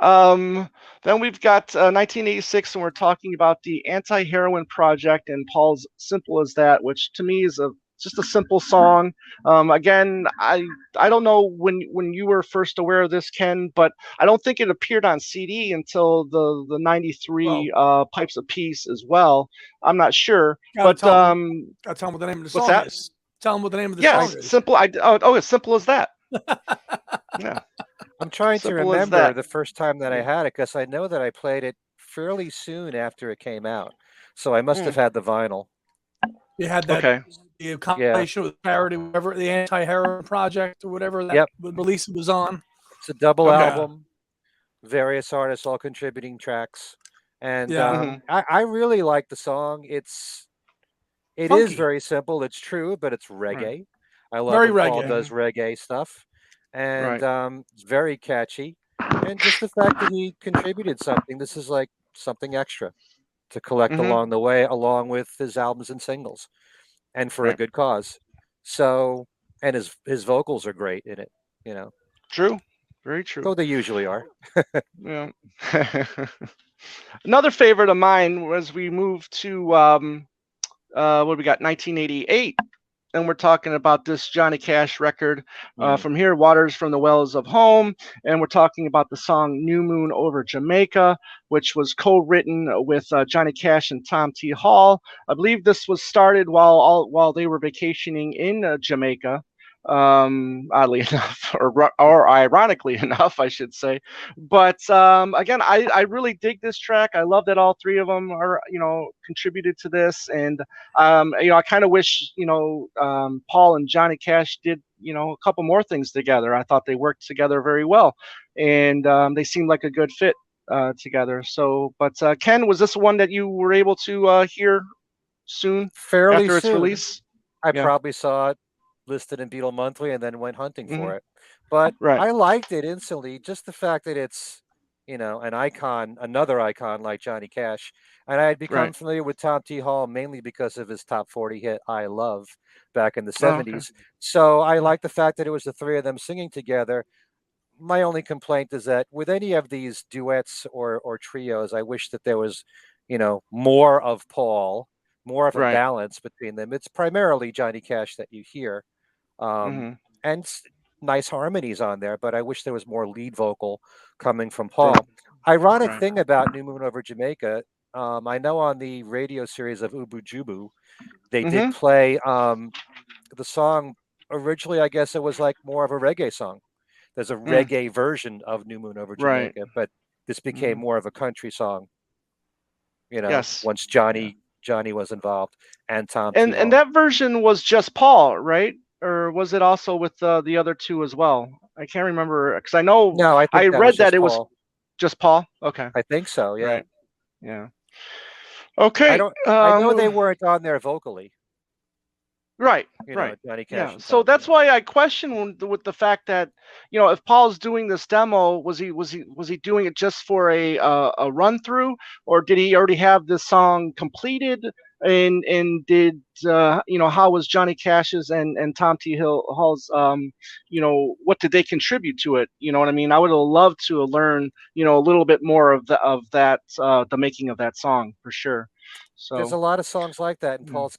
Um, then we've got 1986, and we're talking about the Anti-Heroin Project and Paul's "Simple as That," which to me is just a simple song. Again, I don't know when you were first aware of this, Ken, but I don't think it appeared on CD until the '93 Well, Pipes of Peace as well. I'm not sure, gotta but tell them, gotta tell them what the name of the what's song that? is. Tell them what the name of the Yeah, song I is. simple. As simple as that. Yeah, I'm trying to simple as remember that. the first time that I Mm, had it because I know that I played it fairly soon after it came out. So I must have mm, had the vinyl. You had that okay. the Yeah. compilation with parody, whatever the Anti-Heroin Project or whatever that Yep. release it was on. It's a double Okay. Yeah, album, various artists all contributing tracks. And yeah, hmm I really like the song. It is funky, very simple. It's true, but it's Right. reggae. I love very when Paul reggae. does hmm reggae stuff, and Right. it's very catchy. And just the fact that he contributed something, this is like something extra to collect hmm along the way, along with his albums and singles, and for a Right. good cause. So, and his vocals are great in it, you know. True. Very true. So they usually are. Yeah. Another favorite of mine was we moved to what do we got? 1988, and we're talking about this Johnny Cash record. Mm. From here, Waters from the Wells of Home, and we're talking about the song "New Moon Over Jamaica," which was co-written with Johnny Cash and Tom T. Hall. I believe this was started while they were vacationing in Jamaica. Oddly enough, or ironically enough, I should say. But again, I really dig this track. I love that all three of them are contributed to this, and I kind of wish Paul and Johnny Cash did a couple more things together. I thought they worked together very well, and they seemed like a good fit together. So, but Ken, was this one that you were able to hear soon Fairly after its soon, release? I Yeah. probably saw it listed in Beatle Monthly and then went hunting hmm for it. But Right. I liked it instantly, just the fact that it's, an icon, another icon like Johnny Cash. And I had become Right. familiar with Tom T. Hall mainly because of his top 40 hit I Love back in the Oh, okay. 70s. So I Mm. like the fact that it was the three of them singing together. My only complaint is that with any of these duets or trios, I wish that there was, more of Paul, more of a Right. balance between them. It's primarily Johnny Cash that you hear, um, hmm and nice harmonies on there, but I wish there was more lead vocal coming from Right. Paul. Ironic Right. thing about New Moon over Jamaica, I know on the radio series of Ubu Jubu, they did hmm play the song. Originally, I guess it was like more of a reggae song. There's a Mm. reggae version of New Moon over Right. Jamaica, but this became hmm more of a country song, Yes. once Yeah. Johnny was involved and Tom T. And Hall. that version was just Paul, right? Or was it also with the other two as well? I can't remember because I know No, I I think that was read that just it was Paul. just Paul. Okay, I think so, yeah. right. Yeah. Okay. I know they weren't on there vocally, Right, right. Johnny Cash Yeah. and So Tom T. that's Hall. why I question with the fact that if Paul's doing this demo, was he doing it just for a run through, or did he already have this song completed? And did how was Johnny Cash's and Tom T. Hall's what did they contribute to it? You know what I mean? I would have loved to learn a little bit more of that the making of that song for sure. There's So a lot of songs like that in yeah, Paul's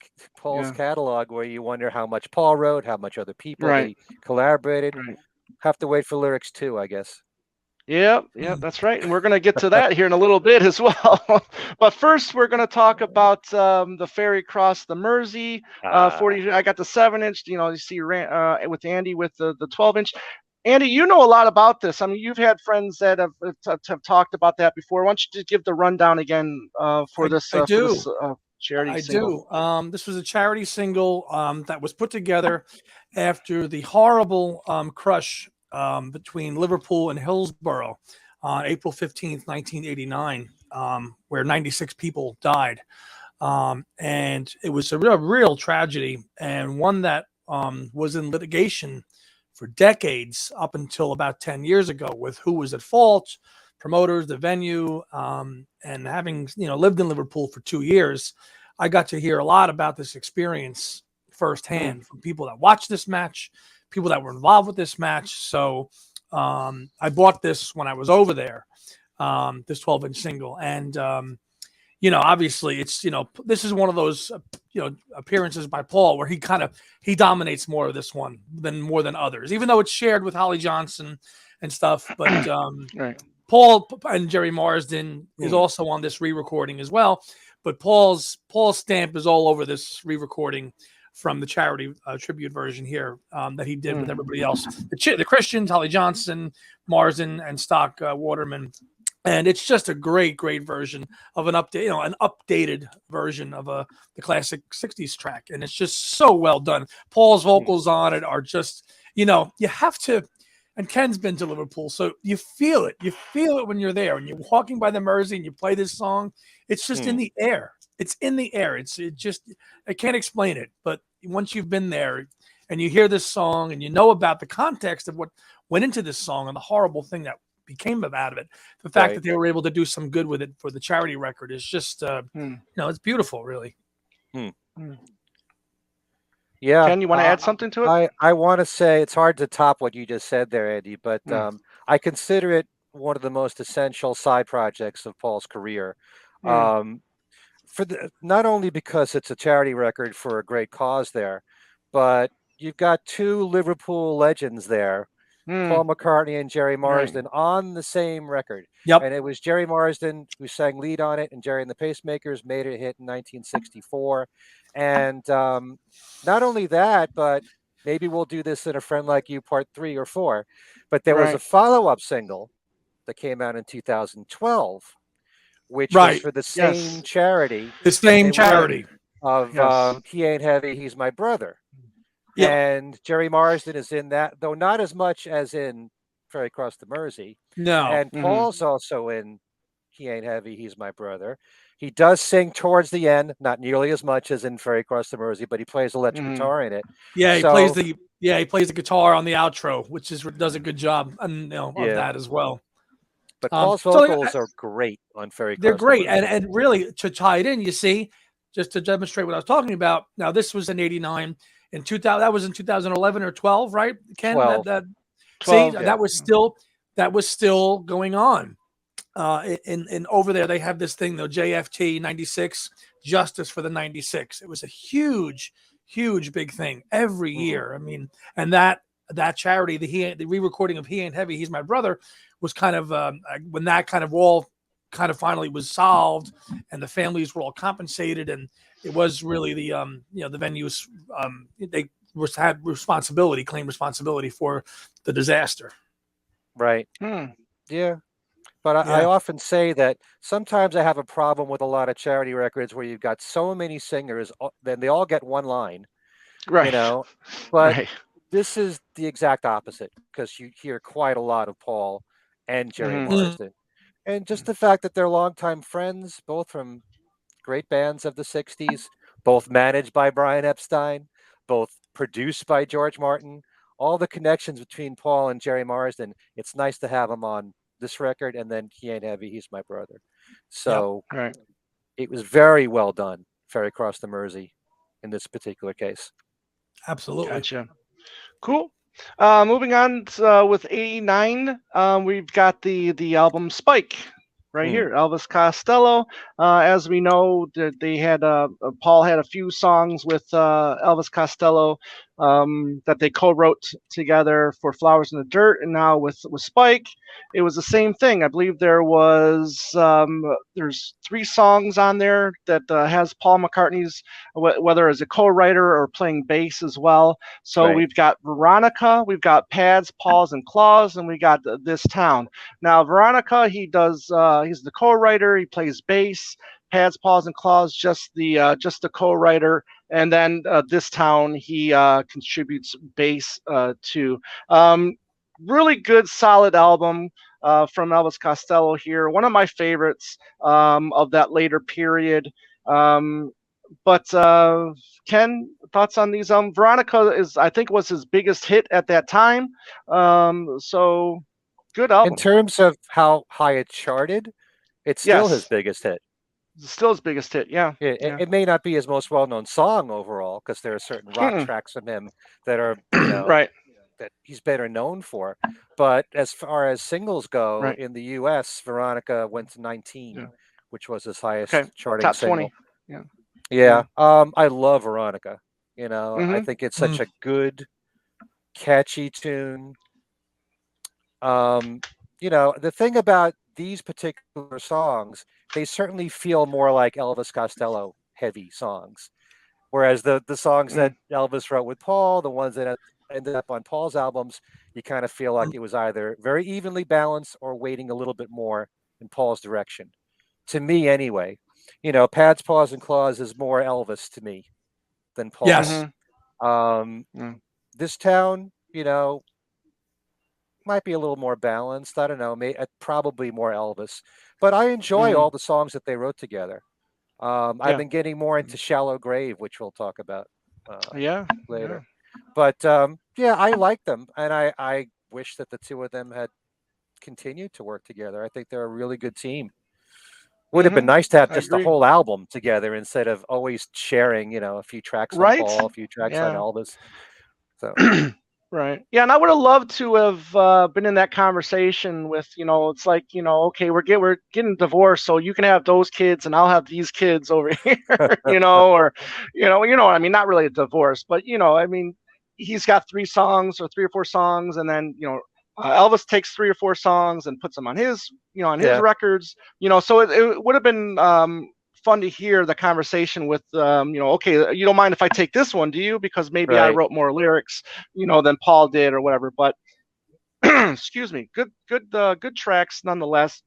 yeah, catalog where you wonder how much Paul wrote, how much other people right, they collaborated. right. Have to wait for lyrics too, I guess. Yep, yep, that's right. And we're going to get to that here in a little bit as well. But first, we're going to talk about the Ferry Cross, the Mersey 40. I got the 7-inch. You see with Andy with the 12-inch. Andy, you know a lot about this. I mean, you've had friends that have talked about that before. Why don't you just give the rundown again for I this I for this do. charity I single. do. This was a charity single that was put together after the horrible crush between Liverpool and Hillsborough on April 15th, 1989, where 96 people died. And it was a real tragedy, and one that was in litigation for decades up until about 10 years ago with who was at fault, promoters, the venue, and having lived in Liverpool for 2 years, I got to hear a lot about this experience Mm. firsthand from people that watched this match, people that were involved with this match. So I bought this when I was over there, this 12-inch single, and obviously it's this is one of those appearances by Paul where he dominates more of this one than more than others, even though it's shared with Holly Johnson and stuff. But Right. Paul and Jerry Marsden is also on this re-recording as well. But Paul's stamp is all over this re-recording from the charity tribute version here that he did with everybody else. The Christians, Holly Johnson, Marsden, and Stock Waterman. And it's just a great version of an updated version of the classic '60s track, and it's just so well done. Paul's vocals on it are just, you have to. And Ken's been to Liverpool, so you feel it. You feel it when you're there, and you're walking by the Mersey, and you play this song. It's just in the air. It's in the air. I can't explain it, but once you've been there and you hear this song, and you know about the context of what went into this song and the horrible thing that became out of it, the fact that they were able to do some good with it for the charity record is just it's beautiful, really. Yeah. Ken, you want to add something to it? I want to say it's hard to top what you just said there, Andy, but I consider it one of the most essential side projects of Paul's career. Not only because it's a charity record for a great cause there, but you've got two Liverpool legends there, Paul McCartney and Jerry Marsden, on the same record. Yep. And it was Jerry Marsden who sang lead on it, and Jerry and the Pacemakers made it a hit in 1964. And not only that, but maybe we'll do this in A Friend Like You Part 3 or 4. But there was a follow-up single that came out in 2012, which was for the same charity. The same charity. Of He Ain't Heavy, He's My Brother. Yep. And Jerry Marsden is in that, though not as much as in Ferry Cross the Mersey. No. And Paul's also in He Ain't Heavy, He's My Brother. He does sing towards the end, not nearly as much as in Ferry Cross the Mersey, but he plays electric guitar in it. Yeah, he plays the guitar on the outro, which does a good job of that as well. But Paul's vocals are great on Ferry Cross. They're great, and really to tie it in, you see, just to demonstrate what I was talking about. Now this was in '89. In 2000, that was in 2011 or 12, right, Ken? 12. 12, see, that was still going on. In over there, they have this thing though, JFT 96, Justice for the 96. It was a huge big thing every year. I mean, and that charity, the re-recording of He Ain't Heavy, He's My Brother, was kind of when that kind of all kind of finally was solved, and the families were all compensated, and it was really the venues they had claimed responsibility for the disaster. Right. Yeah. But I often say that sometimes I have a problem with a lot of charity records where you've got so many singers, then they all get one line, right? But this is the exact opposite, because you hear quite a lot of Paul and Jerry Marsden, and just the fact that they're longtime friends, both from great bands of the '60s, both managed by Brian Epstein, both produced by George Martin. All the connections between Paul and Jerry Marsden. It's nice to have them on this record, and then He Ain't Heavy, He's My Brother. So it was very well done, Ferry Cross the Mersey, in this particular case. Absolutely. Gotcha. Cool. Moving on with '89, we've got the album Spike right here, Elvis Costello. As we know, they had Paul had a few songs with Elvis Costello that they co-wrote together for Flowers in the Dirt, and now with Spike, it was the same thing. I believe there's 3 songs on there that has Paul McCartney's, whether as a co-writer or playing bass as well. So we've got Veronica, we've got Pads, Paws, and Claws, and we got This Town. Now Veronica, he's the co-writer, he plays bass. Pads, Paws, and Claws, just the co-writer, and then This Town he contributes bass to. Um, Really good, solid album from Elvis Costello here. One of my favorites of that later period. Um, but Ken, thoughts on these? Veronica is, I think, was his biggest hit at that time. So good In album. terms of how high it charted, it's still his Yes, biggest hit. still his biggest hit. Yeah, It, yeah. it may not be his most well-known song overall, because there are certain rock Mm-mm. tracks from him that are, Right, that he's better known for. But as far as singles go right. in the US, Veronica went to Yeah. 19, which was his Okay. highest charting Top single. 20. Yeah, Yeah, yeah. I love Veronica. I Mm-hmm. think it's Mm. such a good, catchy tune. Um, the thing about these particular songs, they certainly feel more like Elvis Costello heavy songs. Whereas the songs that Mm. Elvis wrote with Paul, the ones that ended up on Paul's albums, you kind of feel like it was either very evenly balanced or weighting a little bit more in Paul's direction. To me, anyway. Pads, Paws, and Claws is more Elvis to me than Paul. Yes. Mm-hmm. Um, Mm. this town, might be a little more balanced. I don't know, probably more Elvis. But I enjoy Mm. all the songs that they wrote together. I've Yeah, been getting more into Shallow Grave, which we'll talk about yeah, yeah. later. But yeah, I like them, and I wish that the two of them had continued to work together. I think they're a really good team. Would have been Mm-hmm. nice to have I just the agree. whole album together instead of always sharing, a few tracks on Right? Paul, a few tracks on Yeah. Elvis. So Right. Yeah, and I would have loved to have been in that conversation with, it's like, okay, we're getting divorced, so you can have those kids, and I'll have these kids over here, or, what I mean, not really a divorce, but I mean, he's got 3 songs or 3 or 4 songs, and then Elvis takes 3 or 4 songs and puts them on his, on his yeah, records, so it would have been fun to hear the conversation with, okay, you don't mind if I take this one, do you? Because maybe I right. wrote more lyrics, than Paul did or whatever. But excuse me, good tracks nonetheless.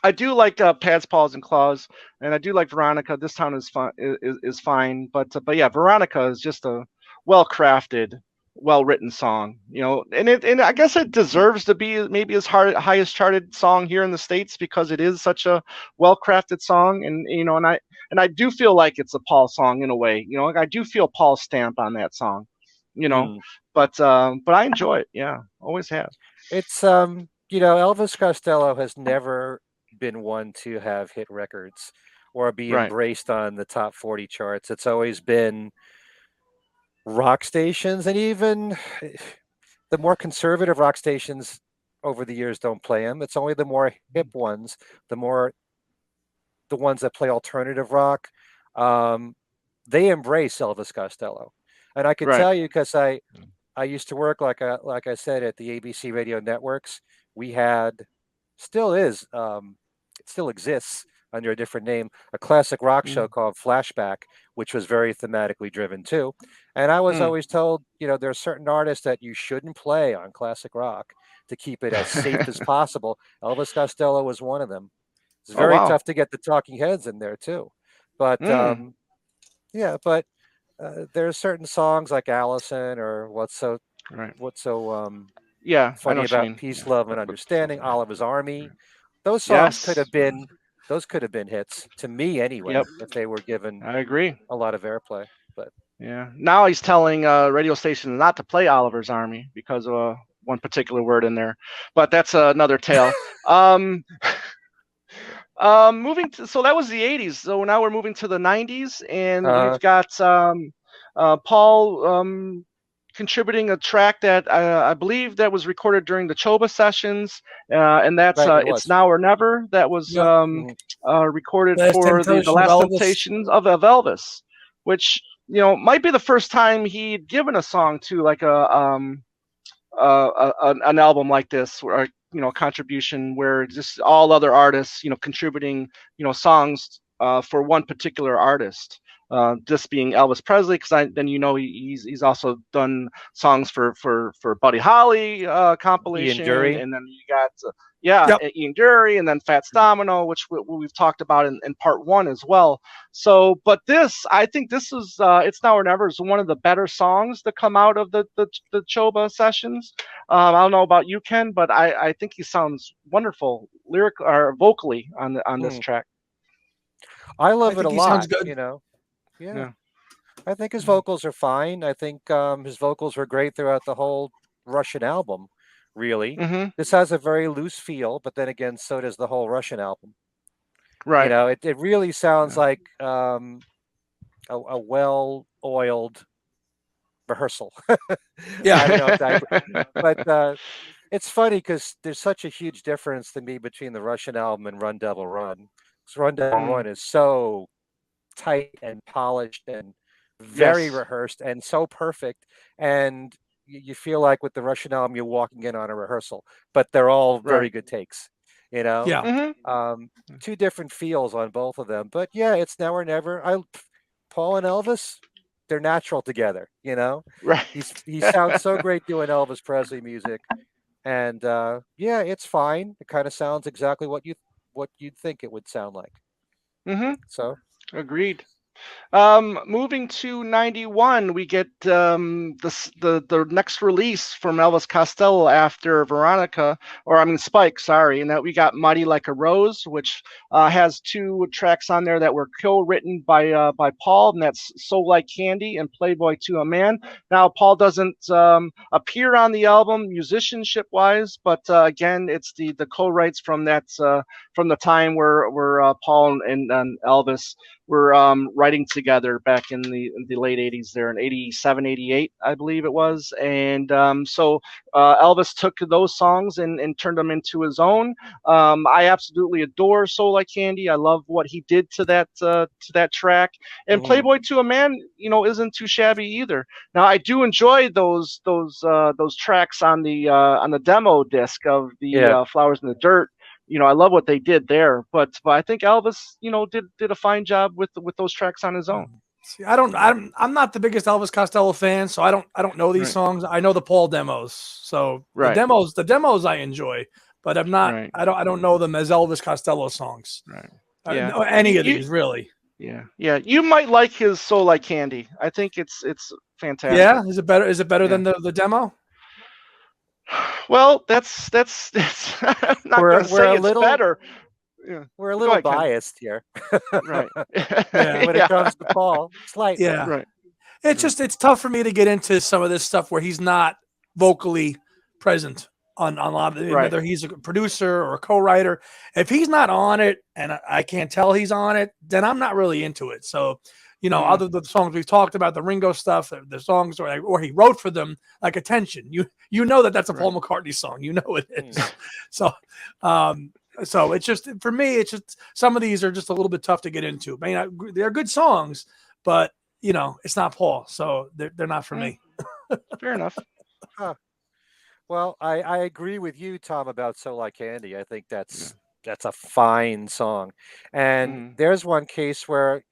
I do like Pads, Paws, and Claws, and I do like Veronica. This town is fun, is fine, but yeah, Veronica is just a well crafted, well written song, and I guess it deserves to be maybe his highest charted song here in the states because it is such a well crafted song, and and I do feel like it's a Paul song in a way, like I do feel Paul's stamp on that song, you know, Mm. but I enjoy it, yeah, always have. It's Elvis Costello has never been one to have hit records or be Right. embraced on the top 40 charts. It's always been rock stations, and even the more conservative rock stations over the years don't play him. It's only the more hip ones, the ones that play alternative rock, um, they embrace Elvis Costello. And I could Right. tell you because I used to work like I said at the ABC radio networks. We had still is it still exists under a different name, a classic rock show Mm. called Flashback, which was very thematically driven too. And I was Mm. always told, there are certain artists that you shouldn't play on classic rock to keep it as safe as possible. Elvis Costello was one of them. It's Oh very wow. tough to get the Talking Heads in there too. But Mm. yeah, but there are certain songs like Allison or Right. what's so Yeah, I know funny what you about mean. peace, Yeah. love, and understanding. Oliver's Army. Those songs could Yes. have been hits to me Yep. anyway if they were given I agree. a lot of airplay. But Yeah. Now he's telling radio stations not to play Oliver's Army because of one particular word in there, but that's another tale. Um, moving to, so that was the '80s. So now we're moving to the '90s, and uh, we've got Paul contributing a track that I believe that was recorded during the Choba sessions, and that's right, it "It's was. Now or Never." That was Yep. Mhm. recorded Last for the Temptation of Last Elvis. Temptations of Elvis, which might be the first time he'd given a song to like an album like this, or contribution where just all other artists contributing songs for one particular artist. this being Elvis Presley, because then he's also done songs for Buddy Holly Ian compilation, Dury. and then you got Yep. Ian Dury, and then Fats Domino, which we've talked about in part one as well. So, but I think this is It's Now or Never is one of the better songs that come out of the Choba sessions. I don't know about you, Ken, but I think he sounds wonderful lyric or vocally on this Mm. track. I I love it think a he sounds lot. good. Yeah. Yeah. I think his vocals are fine. I think his vocals were great throughout the whole Russian album. Really, Mm-hmm. this has a very loose feel, but then again, so does the whole Russian album. Right. It really sounds Yeah. like a well-oiled rehearsal. Yeah. I don't know if that, but it's funny because there's such a huge difference to me between the Russian album and Run Devil Run. 'Cause Run Devil Mm. Run is so tight and polished and very Yes. rehearsed and so perfect. And you feel like with the Russian album, you're walking in on a rehearsal, but they're all very Right. good takes, you know? Yeah. Mm-hmm. Two different feels on both of them. But yeah, It's Now or Never. Paul and Elvis, they're natural together, you know? Right. He sounds so great doing Elvis Presley music. And yeah, it's fine. It kind of sounds exactly what you'd think it would sound like. Mm-hmm. So Agreed. Moving to 91, we get the next release from Elvis Costello after Veronica, or I mean Spike, sorry, and that we got Mighty Like a Rose, which has two tracks on there that were co-written by Paul, and that's So Like Candy and Playboy to a Man. Now Paul doesn't appear on the album musicianship wise, but again, it's the co-writes from from the time where Paul and Elvis were writing together back in the late 80s there in 87, 88, I believe it was. And so Elvis took those songs and turned them into his own. I absolutely adore Soul Like Candy. I love what he did to that track. And mhm. Playboy to a Man, isn't too shabby either. Now I do enjoy those tracks on the demo disc of the Yeah. Flowers in the Dirt. I love what they did there, but I think Elvis, did a fine job with those tracks on his own. See, I'm not the biggest Elvis Costello fan, so I don't know these Right, songs. I know the Paul demos. So right, the demos I enjoy, but right, I don't know them as Elvis Costello songs. right. Yeah, No, any of you, these really. yeah. You might like his Soul Like Candy. I think it's fantastic. Yeah, is it better Yeah. than the demo? Well, that's I'm not We're gonna we're say a it's little better. Yeah. we're a Go little ahead, Ken. biased here Right. Yeah. when it Yeah. comes to Paul, slightly. Yeah. Right. It's tough for me to get into some of this stuff where he's not vocally present on a lot of it, Right. whether he's a producer or a co-writer. If he's not on it and I can't tell he's on it, then I'm not really into it. So, Mm. other than the songs we've talked about, the Ringo stuff, the songs or he wrote for them, like Attention. You know that's a Right. Paul McCartney song. You know it is. Mm. So, so it's just for me. It's just some of these are just a little bit tough to get into. I mean, they're good songs, but it's not Paul, so they're not for me. Fair enough. Huh. Well, I agree with you, Tom, about So Like Candy. I think Yeah. that's a fine song. And Mm. there's one case where,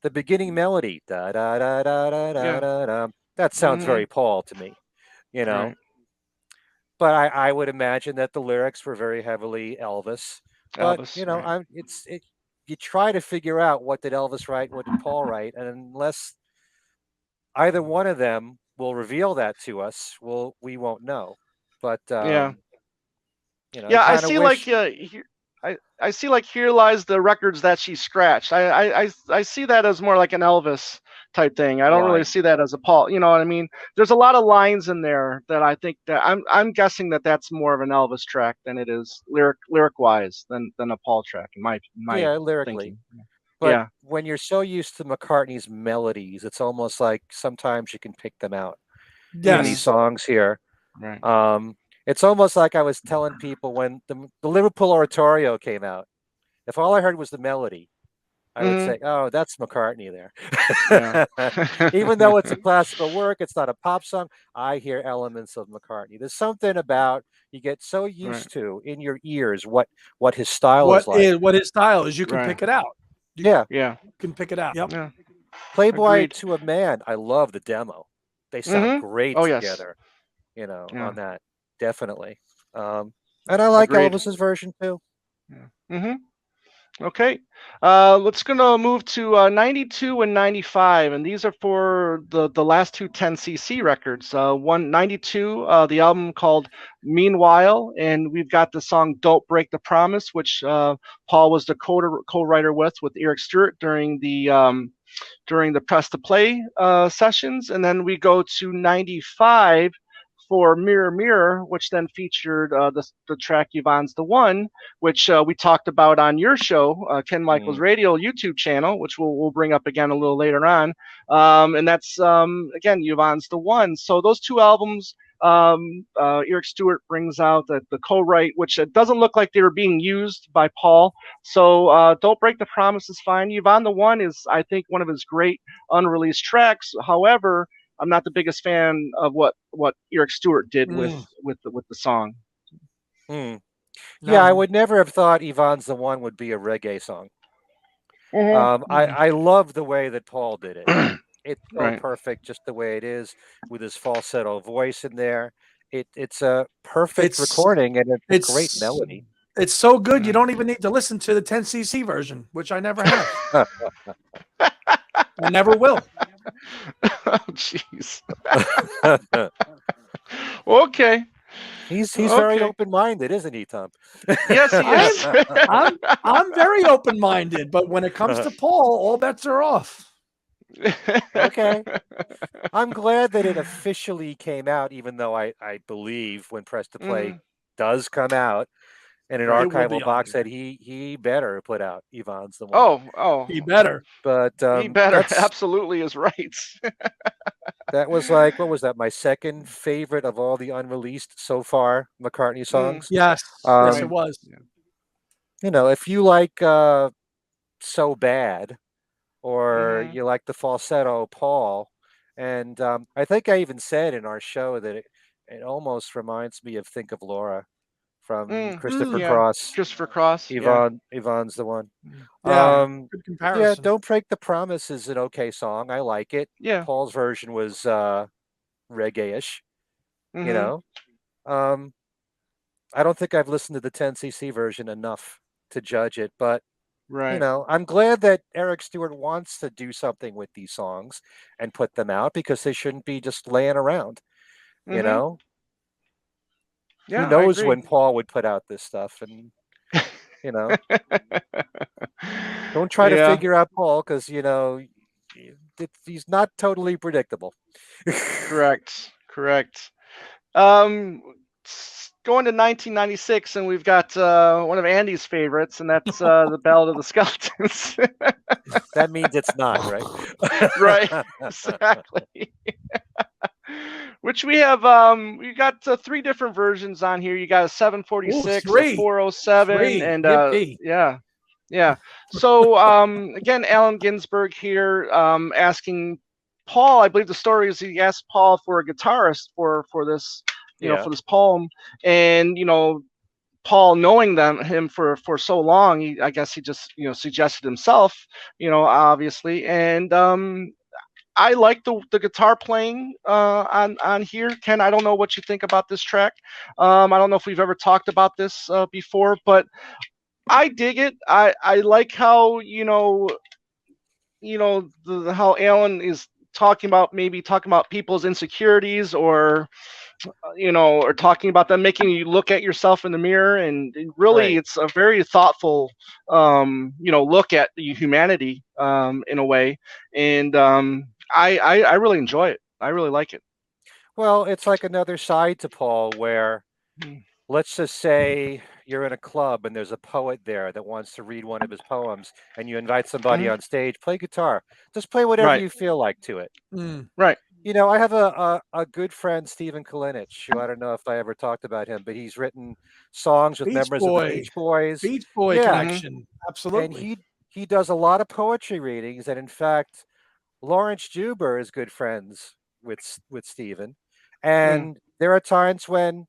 the beginning melody, da da da da da da Yeah. da da, that sounds Hmm. very Paul to me, you know. Right. But I would imagine that the lyrics were very heavily Elvis. But Elvis. Right. you try to figure out what did Elvis write, what did Paul write, and unless either one of them will reveal that to us, we won't know. But Yeah. I Yeah. I kind of see. Like wish. here, I see. Like Here Lies the Records That She Scratched. I see that as more like an Elvis type thing. I don't really Right. see that as a Paul. You know what I mean? There's a lot of lines in there that I think that I'm guessing that that's more of an Elvis track than it is lyric wise than a Paul track in my Yeah, lyrically. thinking. But Yeah. when you're so used to McCartney's melodies, it's almost like sometimes you can pick them out in these Yes. songs here. Right. It's almost like I was telling people when the Liverpool Oratorio came out. If all I heard was the melody, I would Hmm. say, "Oh, that's McCartney there." Yeah. Even though it's a classical work, it's not a pop song. I hear elements of McCartney. There's something about you get so Right. used to in your ears what his style is like. What his style is, you can Right. pick it out. You Yeah, Yeah. can pick it out. Yep. Yeah. Playboy Agreed. to a Man. I love the demo. They sound Mm-hmm. great Oh yes. together. Yeah. On that, definitely. Um, and I like Agreed. Elvis's version too. Yeah. Mm-hmm. Okay. Let's gonna move to 92 and 95, and these are for the last two 10cc records. 192, the album called Meanwhile, and we've got the song Don't Break the Promise, which Paul was the co-writer with Eric Stewart during the press to play sessions. And then we go to 95 for Mirror Mirror, which then featured the track Yvonne's the One, which we talked about on your show, Ken Michaels Mm. Radio YouTube channel, which we'll bring up again a little later on. And that's, again, Yvonne's the One. So those two albums, Eric Stewart brings out the co-write, which it doesn't look like they were being used by Paul. So Don't Break the Promise is fine. Yvonne the One is, I think, one of his great unreleased tracks. However, I'm not the biggest fan of what Eric Stewart did Mm, with the song. Mm. Yeah, I no. would never have thought Yvonne's the One would be a reggae song. Mm-mm. I love the way that Paul did it. It's so Right. perfect, just the way it is, with his falsetto voice in there. It's a perfect It's recording, and it's a great it's melody. it's so good you Yeah. don't even need to listen to the 10cc version, which I never have. I never will. Oh, jeez. Okay. He's very Okay. open-minded, isn't he, Tom? Yes, he I'm is. I'm very open-minded, but when it comes to Paul, all bets are off. Okay. I'm glad that it officially came out, even though I believe when Press to Play Mhm. does come out in an Right. It will be archival on box there. that he better put out Yvonne's the One. Oh, He better. But he better. that's Absolutely is right. that was like, what was that? My second favorite of all the unreleased so far McCartney Mm, songs. Yes. Yes, it Um, right. was. Yeah. if you like So Bad, or Mhm. you like the falsetto Paul, and I think I even said in our show that it almost reminds me of Think of Laura from Mm, Christopher Mm, yeah. Cross. Christopher Cross. Yeah. Yvonne's the One. Mm, yeah. yeah. Um, Good yeah, comparison. Don't Break the Promise is an okay song. I like it. Yeah. Paul's version was reggae-ish, you Mhm. know. Um, I don't think I've listened to the 10cc version enough to judge it, but Right. I'm glad that Eric Stewart wants to do something with these songs and put them out, because they shouldn't be just laying around, you Mhm. know? Who Yeah, I knows agree. when Paul would put out this stuff, and you know, don't try to Yeah. figure out Paul, because he's not totally predictable. Correct. Correct. Going to 1996, and we've got one of Andy's favorites, and that's the Ballad of the Skeletons. That means it's not, right? Right. Exactly. Which we got three different versions on here. You got a Oh, 746, a three. 407, Three. and Yippee. yeah, yeah. So again, Allen Ginsberg here asking Paul. I believe the story is he asked Paul for a guitarist for this, Yeah, for this poem, and Paul, knowing him for so long, I guess he just suggested himself, obviously, and I like the guitar playing on here, Ken. I don't know what you think about this track. I don't know if we've ever talked about this before, but I dig it. I like how how Alan is talking about people's insecurities, or talking about them, making you look at yourself in the mirror, and really right. it's a very thoughtful look at humanity in a way, and I really enjoy it. I really like it. Well, it's like another side to Paul where, Mm, let's just say you're in a club and there's a poet there that wants to read one of his poems, and you invite somebody mhm. on stage, play guitar. Just play whatever Right. you feel like to it. Mm. Right. I have a good friend, Stephen Kalinich, who, I don't know if I ever talked about him, but he's written songs with Beach members of the Boy. Beach Boys. Beach Boy Yeah, Hmm. connection. and Absolutely. he does a lot of poetry readings, and in fact, Lawrence Juber is good friends with Stephen. Mm, And there are times when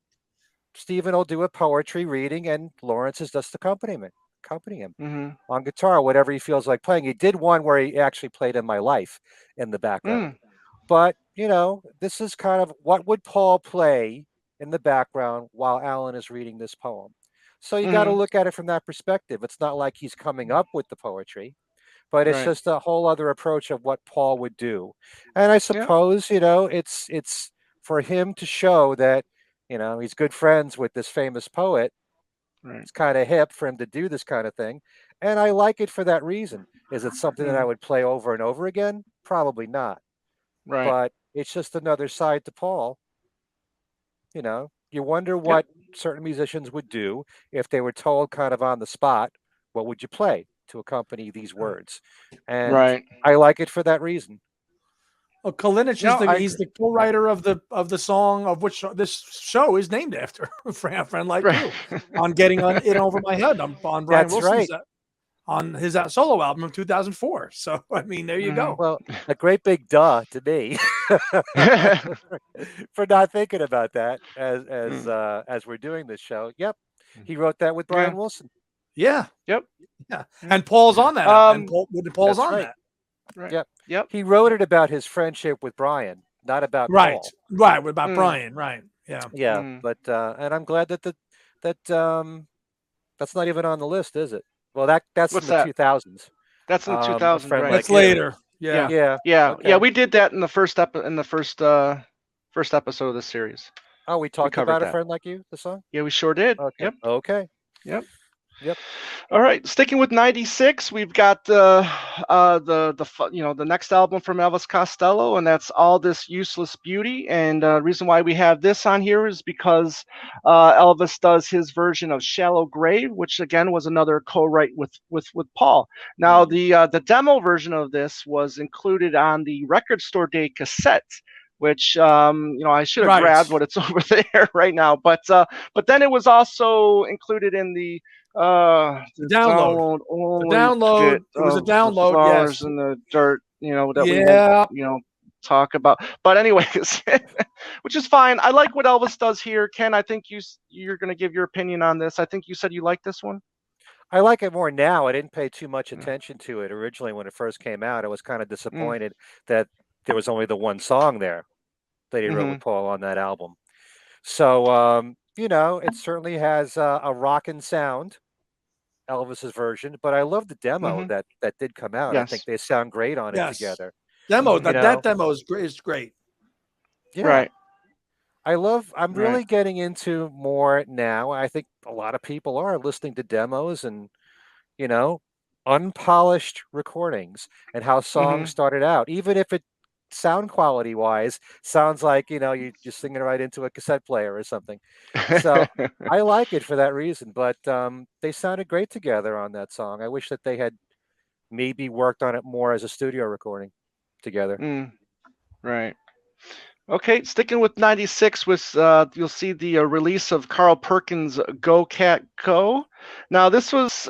Stephen will do a poetry reading and Lawrence is just accompaniment. accompany him Mhm. on guitar, whatever he feels like playing. He did one where he actually played In My Life in the background. Mm. But, this is kind of what would Paul play in the background while Alan is reading this poem. So you got to Mhm. look at it from that perspective. It's not like he's coming up with the poetry, but it's Right. just a whole other approach of what Paul would do. And I Yeah. suppose, it's for him to show that, he's good friends with this famous poet. Right. It's kind of hip for him to do this kind of thing. And I like it for that reason. Is it something that I Mm. would play over and over again? Probably not. Right. But it's just another side to Paul. You wonder Yep. what certain musicians would do if they were told kind of on the spot, what would you play to accompany these words? And Right. I like it for that reason. Well, Kalinich is No, the I he's agree. the co-writer of the song of which this show is named after. A friend like Right. you, on getting on it over my head on Brian That's Wilson's right. on his solo album of 2004. So I mean, there you Mhm. go. Well, a great big duh to me for not thinking about that Mm. as we're doing this show. Yep, he wrote that with Yeah. Brian Wilson. Yeah, Yep. yeah. Yeah. And Paul's on that, and Um. Paul's That's on right. that. Right. Yep, Yep. he wrote Yep. it about his friendship with Brian, not about Right, Paul. right. What about Mm. Brian? Right. Yeah. Yeah, Mm. but and I'm glad that that's not even on the list, is it? Well, that's in What's the that? 2000s. That's in the A 2000s, friend right? That's like you. later. Yeah. Yeah. Yeah. Yeah. Yeah. Okay. We did that in the first episode of this series. Oh, we We talked covered about a that. friend like you, the song. Yeah, we sure did. Okay. Yep. Okay. Yep. Yep. All right, sticking with '96, we've got the next album from Elvis Costello, and that's All This Useless Beauty. And reason why we have this on here is because Elvis does his version of Shallow Grave, which again was another co-write with Paul. Now Mm. the demo version of this was included on the Record Store Day cassette. Which I should have Right. grabbed, but it's over there right now. But then it was also included in The the download. download The only bit download. It was a of the download. flowers Yes. in the dirt, that we won't, Yeah. talk about. But anyways, which is fine. I like what Elvis does here. Ken, I think you're going to give your opinion on this. I think you said you like this one. I like it more now. I didn't pay too much Yeah. attention to it originally when it first came out. I was kind of Mm, disappointed that there was only the one song there that he wrote mm-hmm, with Paul on that album. So, it certainly has a rockin' sound, Elvis's version, but I love the demo mm-hmm. that did come out. I think Yes. they sound great on it Yes. together. Demo. Mm-hmm. That You demo is great. Is great. Yeah. Right. I'm Right. really getting into more now. I think a lot of people are listening to demos and, you know, unpolished recordings and how songs Mm-hmm. started out, even if it sound quality wise sounds like, you're just singing right into a cassette player or something. So I like it for that reason, but they sounded great together on that song. I wish that they had maybe worked on it more as a studio recording together. mm, right. Okay, sticking with '96, with you'll see the release of Carl Perkins' "Go Cat Go." Now, this was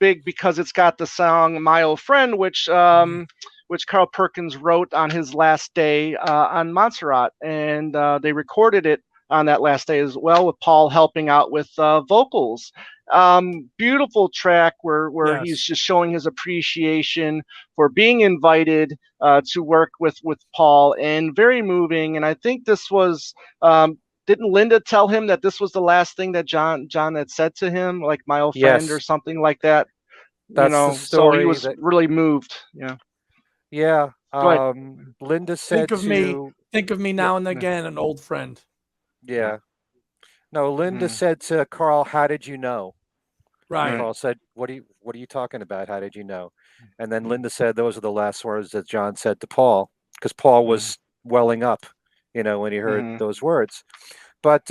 big because it's got the song "My Old Friend," which Carl Perkins wrote on his last day on Montserrat, and they recorded it on that last day as well, with Paul helping out with vocals. Beautiful track where he's Yes. just showing his appreciation for being invited to work with Paul, and very moving. And I think this was, didn't Linda tell him that this was the last thing that John had said to him, like "my old friend" or Yes, something like that? that's the So he story was that, really moved. Yeah. yeah. Go ahead. Linda Think said of me. to, Think of me yeah, now and Yeah. again, an old friend. Yeah. yeah. No, Linda Mm, said to Carl, "How did you know?" And Right. right. Carl said, "What are you talking about? How did you know?" And then Mm, Linda said, "Those are the last words that John said to Paul," because Paul mm, was welling up, when he heard mm-hmm. those words. But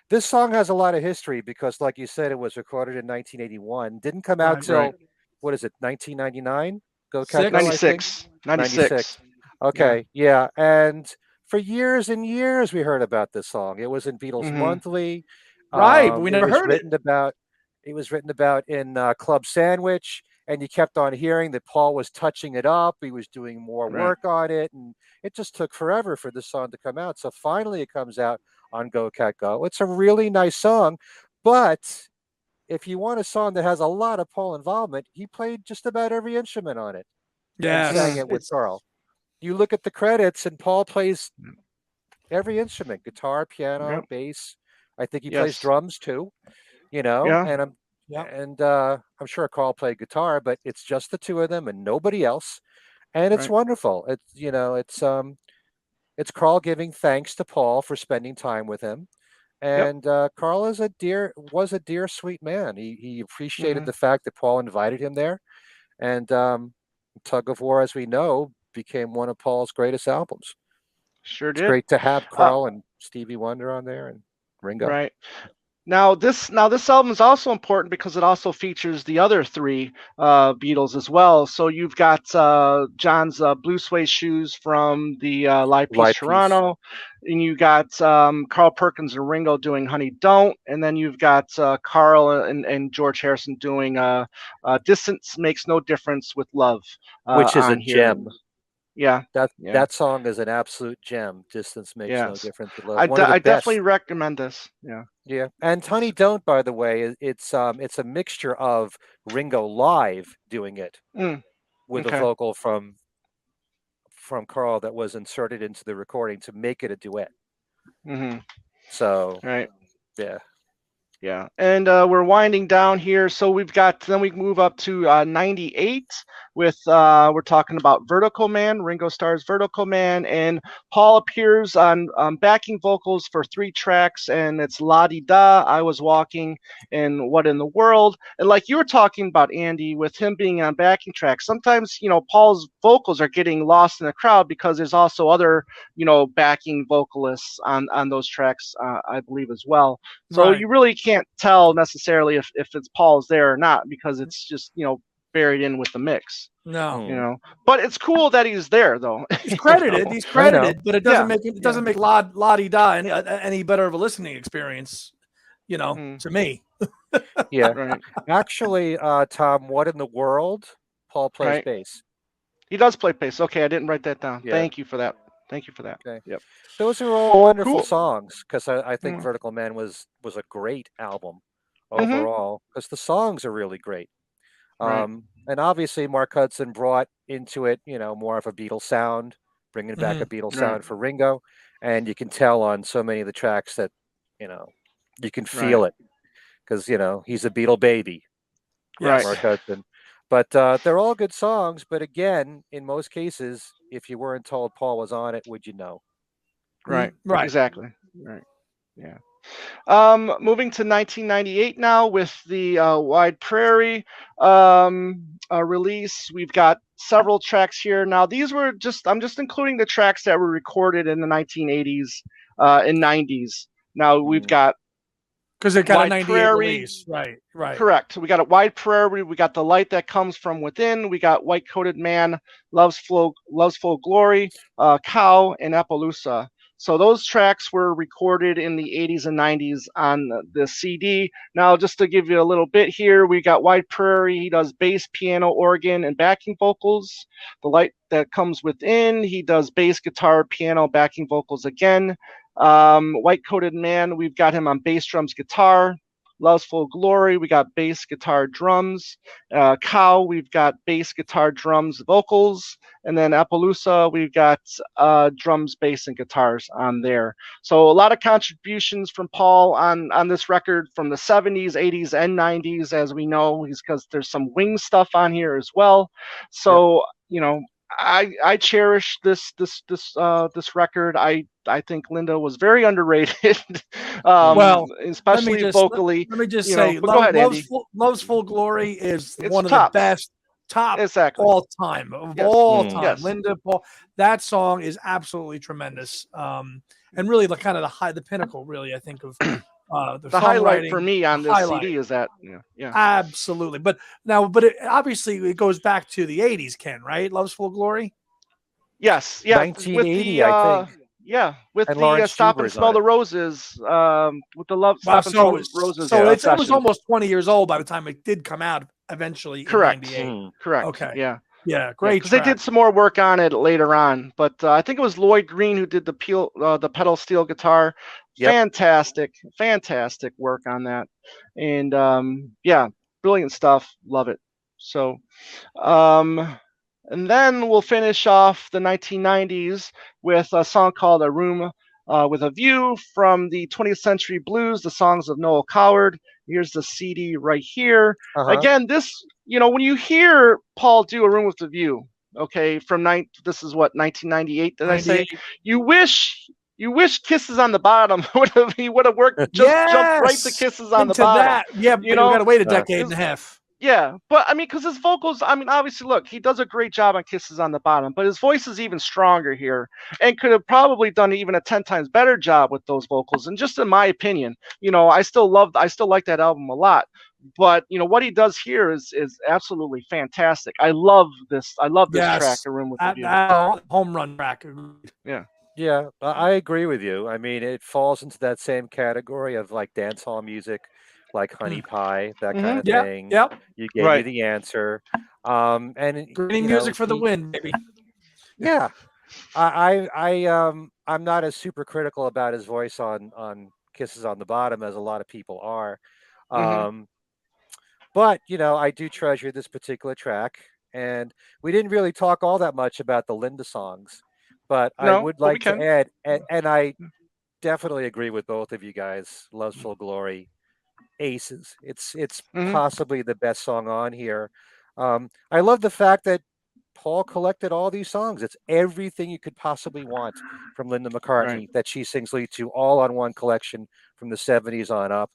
this song has a lot of history because, like you said, it was recorded in 1981. Didn't come out Right. Right. till, what is it, 1999? Go Cat Go, I Six. think. 96. 96. 96. Yeah. Okay, yeah. And for years and years, we heard about this song. It was in Beatles Mm-hmm. Monthly. Right. But we It never was heard it. written about. It was written about in Club Sandwich, and you kept on hearing that Paul was touching it up. He was doing more Right. work on it, and it just took forever for this song to come out. So finally, it comes out on Go Cat Go. It's a really nice song, but if you want a song that has a lot of Paul involvement, he played just about every instrument on it and sang Yes, it with it's Carl. You look at the credits, and Paul plays every instrument: guitar, piano, Yep. bass. I think he plays Yes. drums too. You know, Yeah. yeah, I'm sure Carl played guitar, but it's just the two of them and nobody else, and it's Right. wonderful. It's Carl giving thanks to Paul for spending time with him. Yep. And Carl was a dear, sweet man. He appreciated Hmm. the fact that Paul invited him there. And Tug of War, as we know, became one of Paul's greatest albums. Sure It's did. great to have Uh, Carl and Stevie Wonder on there and Ringo. right. Now this album is also important because it also features the other three Beatles as well. So you've got John's Blue Suede Shoes from the Live Piece Live Piece, Toronto, and you got Carl Perkins and Ringo doing Honey Don't, and then you've got Carl and George Harrison doing Distance Makes No Difference with Love which is a on here. gem. Yeah, That yeah, that song is an absolute gem. Distance makes no yes. difference with love. One of the I definitely best. recommend this. Yeah. Yeah, and Honey Don't, by the way, it's a mixture of Ringo live doing it Mm, with a okay. vocal from Carl that was inserted into the recording to make it a duet. Hmm. So Right. yeah, Yeah, and we're winding down here. So we've got then we move up to '98 with we're talking about Vertical Man, Ringo Starr's Vertical Man, and Paul appears on backing vocals for three tracks, and it's La Di Da, I Was Walking, and What in the World. And like you were talking about Andy, with him being on backing tracks, sometimes Paul's vocals are getting lost in the crowd because there's also other backing vocalists on those tracks, I believe as well. So right. you really can't tell necessarily if it's Paul's there or not because it's just buried in with the mix, No, you mm, know. But it's cool that he's there though. he's you know. credited. He's I know. credited, but it doesn't Yeah, make it yeah, doesn't make Lottie Die any better of a listening experience. mm, To me. Yeah, right, actually, Tom, what in the world? Paul plays right. bass. He does play bass. Okay, I didn't write that down. Yeah. Thank you for that. Thank you for that. Okay. Yep. Those are all wonderful Cool. songs because I think Mm, Vertical Man was a great album mm-hmm. overall because the songs are really great. Right. And obviously Mark Hudson brought into it, more of a Beatles sound, bringing back a Mhm. Beatles Right. sound for Ringo, and you can tell on so many of the tracks that you know you can Right. feel it because he's a Beatle baby, Right. Mark Yes. Hudson. But they're all good songs. But again, in most cases, if you weren't told Paul was on it, would you know? Right. Right. Exactly. Right. Yeah. Moving to 1998 now with the Wide Prairie release. We've got several tracks here. Now, I'm just including the tracks that were recorded in the 1980s and 90s. Now, we've Mm, got Because it got a Wide 98 Prairie. release. Right. Right. Correct. We got a Wide Prairie. We got The Light That Comes from Within. We got White Coated Man, Love's Full Glory, Cow, and Appaloosa. So those tracks were recorded in the 80s and 90s on the CD. Now, just to give you a little bit here, we got Wide Prairie. He does bass, piano, organ, and backing vocals. The Light That Comes Within, he does bass, guitar, piano, backing vocals again. White Coated Man, we've got him on bass, drums, guitar. Love's Full Glory, we got bass, guitar, drums. Cow, we've got bass, guitar, drums, vocals. And then Appaloosa, we've got drums, bass, and guitars on there. So a lot of contributions from Paul on this record from the 70s, 80s, and 90s, as we know, because there's some Wing stuff on here as well. yep. So, I cherish this record. I think Linda was very underrated, Mm, Well, let me especially just let, vocally. let me just say, But go ahead, Andy. Love's Full Glory is It's one of the tops. best, top Exactly. all time of Yes. all mm, time. Yes. Linda Paul, that song is absolutely tremendous, and really the kind of the pinnacle, really, I think of the The highlight for songwriting. me The on this highlight, CD is that. Yeah. Yeah. absolutely. But obviously it goes back to the '80s, Ken, right? Love's Full Glory. Yes. Yeah. With 1980, the I think, with and the Lawrence Stop and Juber's on Smell it. the Roses. With the love Wow, Stop and Smell the Roses. Yeah. it was Obsession. almost 20 years old by the time it did come out eventually in Correct. '98. Mm, Correct. Okay. Yeah. Yeah, Yeah, great because they track. did some more work on it later on, but I think it was Lloyd Green who did the pedal steel guitar. Yep. Fantastic work on that, and yeah, brilliant stuff. Love it. So, um, and then we'll finish off the 1990s with a song called "A Room with a View" from the 20th Century Blues, the songs of Noel Coward. Here's the CD right here. Uh-huh. Again, this, when you hear Paul do "A Room with a View," okay, this is what, 1998, did I say? 98. You wish Kisses on the Bottom he would have worked, just jumped right to Yes. Kisses on the Into Bottom. that. Yeah, You but we got know, to wait a Uh, decade and a Is half. yeah, but I mean, because his vocals, I mean, obviously, look, he does a great job on Kisses on the Bottom, but his voice is even stronger here and could have probably done even a 10 times better job with those vocals. And just in my opinion, I still like that album a lot. But what he does here is absolutely fantastic. I love this track, Yes. A Room with a View. That home run track. Yeah. yeah, I agree with you. I mean, it falls into that same category of like dance hall music, like Honey Mm. Pie, that kind Mm-hmm. of Yep. thing. Yep. You gave me Right. the answer. And Green music for the he, win, baby. yeah, I'm not as super critical about his voice on Kisses on the Bottom as a lot of people are. Mm-hmm. Um, but I do treasure this particular track, and we didn't really talk all that much about the Linda songs, but I No, would but we like to can. add, and I definitely agree with both of you guys. Love's Full Glory, aces. It's Mm-hmm. possibly the best song on here. I love the fact that Paul collected all these songs. It's everything you could possibly want from Linda Right. McCartney that she sings lead to, all on one collection from the '70s on up.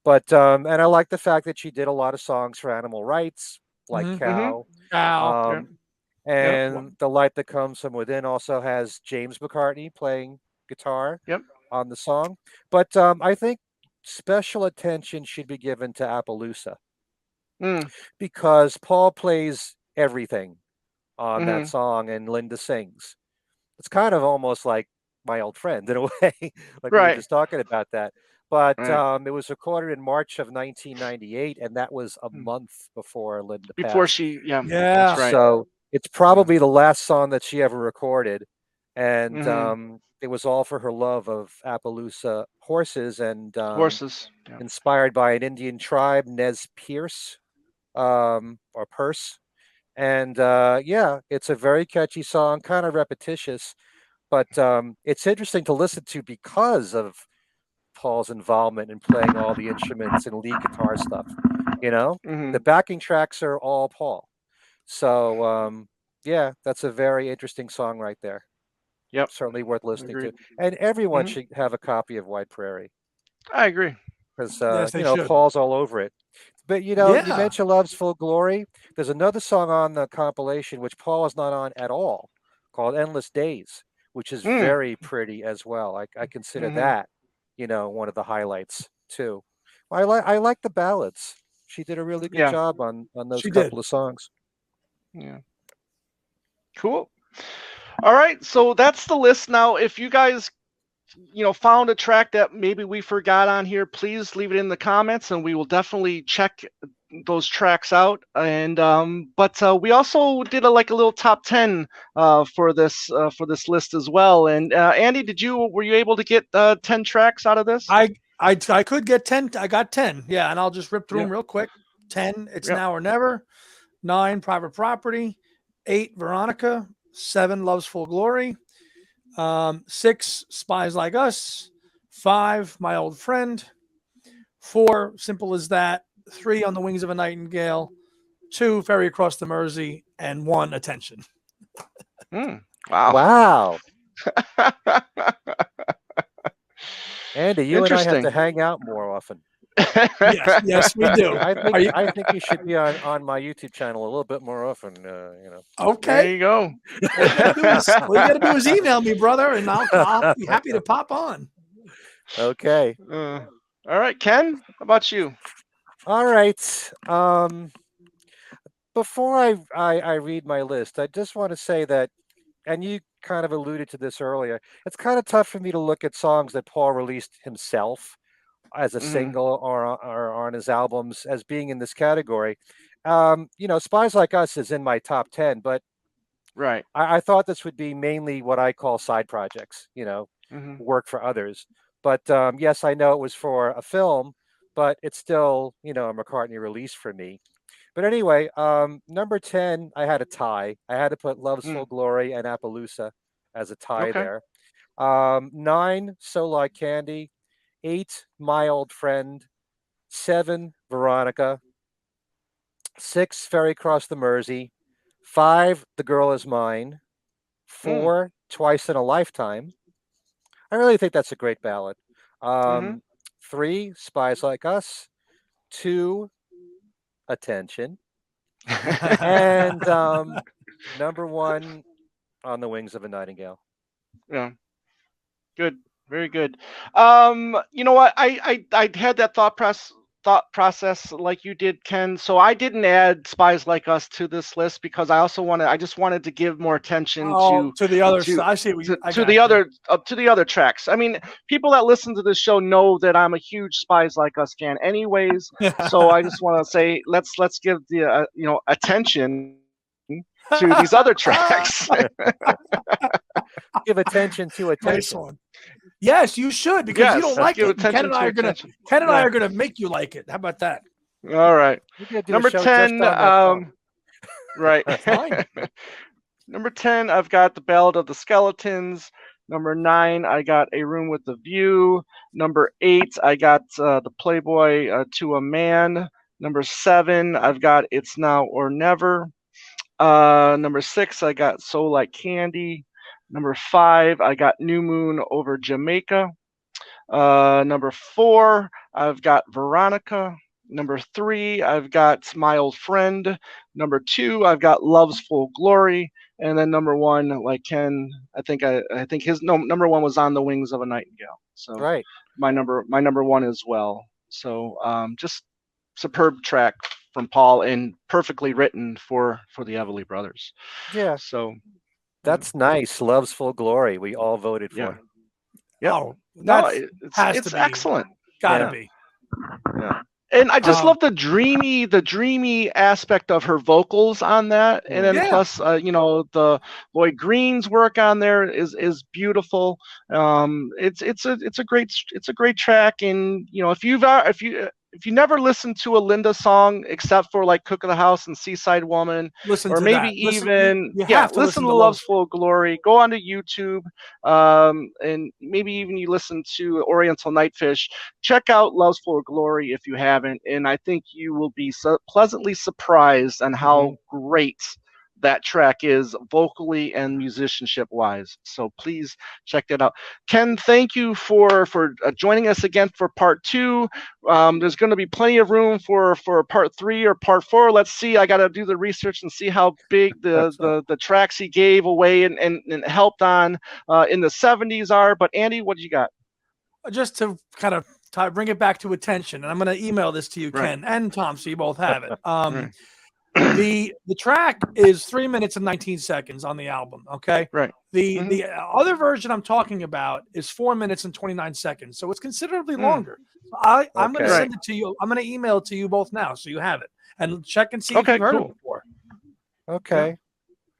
But and I like the fact that she did a lot of songs for animal rights, like Mm-hmm. Mm-hmm. Cow. Ow. Yeah. Um, Yep. and The Light That Comes From Within also has James McCartney playing guitar Yep. on the song. But I think special attention should be given to Appaloosa Mm. because Paul plays everything on that Mm-hmm. song and Linda sings. It's kind of almost like my old friend in a way, like we were Right. just talking about that. But Right. it was recorded in March of 1998, and that was a Mm. month before Linda Before passed. she, yeah, that's Yeah. right. So it's Yeah. probably the last song that she ever recorded, and Mm-hmm. it was all for her love of Appaloosa horses, and Horses. Yeah. inspired by an Indian tribe, Nez Perce, or Perse. And yeah, it's a very catchy song, kind of repetitious, but it's interesting to listen to because of Paul's involvement in playing all the instruments and lead guitar stuff. You know, the Mm-hmm. backing tracks are all Paul. So yeah, that's a very interesting song right there. Yep. Certainly worth listening to, Agreed. and everyone Mm-hmm. should have a copy of White Prairie I agree. because Yes, they should. Paul's all over it. But you Yeah. mentioned Love's Full Glory. There's another song on the compilation which Paul is not on at all, called Endless Days, which is Mm. very pretty as well. I consider Mm-hmm. that, one of the highlights too. I like the ballads. She did a really good Yeah. job on those She did. couple of songs. Yeah. Cool. All right. So that's the list. Now, if you guys, found a track that maybe we forgot on here, please leave it in the comments, and we will definitely check those tracks out. And but we also did a little top 10 for this list as well. And Andy, were you able to get 10 tracks out of this? I could get 10. I got 10. Yeah, and I'll just rip through Yep. them real quick. 10, It's Yep. Now or Never. 9, Private Property. 8, Veronica. 7, Love's Full Glory. 6, Spies Like Us. 5, My Old Friend. 4, Simple as That. 3, On the Wings of a Nightingale. 2, Ferry Across the Mersey. And 1, Attention. Mm. Wow. Wow, Andy, you and I have to Interesting. hang out more often. Yes, we do. I think Are you I think you should be on my YouTube channel a little bit more often. There okay? you go. All you gotta do is email me, brother, and I'll be happy to pop on. Okay. All right, Ken, how about you? All right. Before I read my list, I just want to say that, and you kind of alluded to this earlier, it's kind of tough for me to look at songs that Paul released himself as a Hmm. single or on his albums as being in this category. Spies Like Us is in my top 10, but Right. I thought this would be mainly what I call side projects, Hmm. work for others. But yes, I know it was for a film, but it's still, a McCartney release for me. But anyway, number 10, I had a tie. I had to put Love's Full Mm. Glory and Appaloosa as a tie Okay. there. Nine, So Like Candy. Eight, My Old Friend. Seven, Veronica. Six, Ferry Cross the Mersey. Five, The Girl Is Mine. Mm. Four, Twice in a Lifetime. I really think that's a great ballad. Hmm. Um, Three, Spies Like Us. Two, Attention. And number one, On the Wings of a Nightingale. Yeah. Good. Very good. You know what? I had that thought process like you did, Ken. So I didn't add Spies Like Us to this list because I just wanted to give more attention Oh, to the other to side. I see. I to got the you. other to the other tracks. I mean, people that listen to this show know that I'm a huge Spies Like Us fan, anyways. So I just want to say let's give the attention to these other tracks. Give attention to Nice attention. one. Yes, you should because you Yes, don't let's like give it, and attention to attention. Ken and I Yeah. are gonna make you like it. How about that? All right. We're gonna do a Number show just 10. on that song. Right. Fine. Number 10, I've got The Ballad of the Skeletons. Number 9, I got A Room with a View. Number 8, I got The Playboy to a Man. Number 7, I've got It's Now or Never. Number 6, I got So Like Candy. Number 5, I got New Moon over Jamaica. Number 4, I've got Veronica. Number 3, I've got My Old Friend. Number 2, I've got Love's Full Glory. And then number 1, like Ken, I think his no, number 1 was On the Wings of a Nightingale. So Right. my number 1 as well. So just superb track from Paul and perfectly written for the Everly Brothers. Yeah, So that's nice. Love's Full Glory. We all voted yeah, for. yep. Oh, No, that's it's has to it's be. excellent. Gotta Yeah. Yeah. be. Yeah. And I just Um, love the dreamy aspect of her vocals on that, and then Mhm. yeah. plus, the Lloyd Green's work on there is beautiful. It's a great track, and if you never listened to a Linda song except for like Cook of the House and Seaside Woman, Listen or to maybe that. Listen. even You yeah, have to listen listen to to Love's Love's. Full Glory. Go onto YouTube, and maybe even you listen to Oriental Nightfish. Check out Love's Full Glory if you haven't, and I think you will be pleasantly surprised on Mhm. how great that track is vocally and musicianship wise. So please check that out. Ken, thank you for joining us again for part 2. There's going to be plenty of room for part 3 or part 4. Let's see. I got to do the research and see how big the That's the tracks he gave away and helped on in the 70s are. But Andy, what do you got? Just to kind of bring it back to attention, and I'm going to email this to you, Right. Ken and Tom, so you both have it. Right. The track is 3 minutes and 19 seconds on the album. Okay. Right. The Mhm. the other version I'm talking about is 4 minutes and 29 seconds, so it's considerably Mm. longer. I'm going to okay. Right. send it to you. I'm going to email it to you both now, so you have it, and check and see if Okay. you've heard it Cool. before. Yeah. Okay.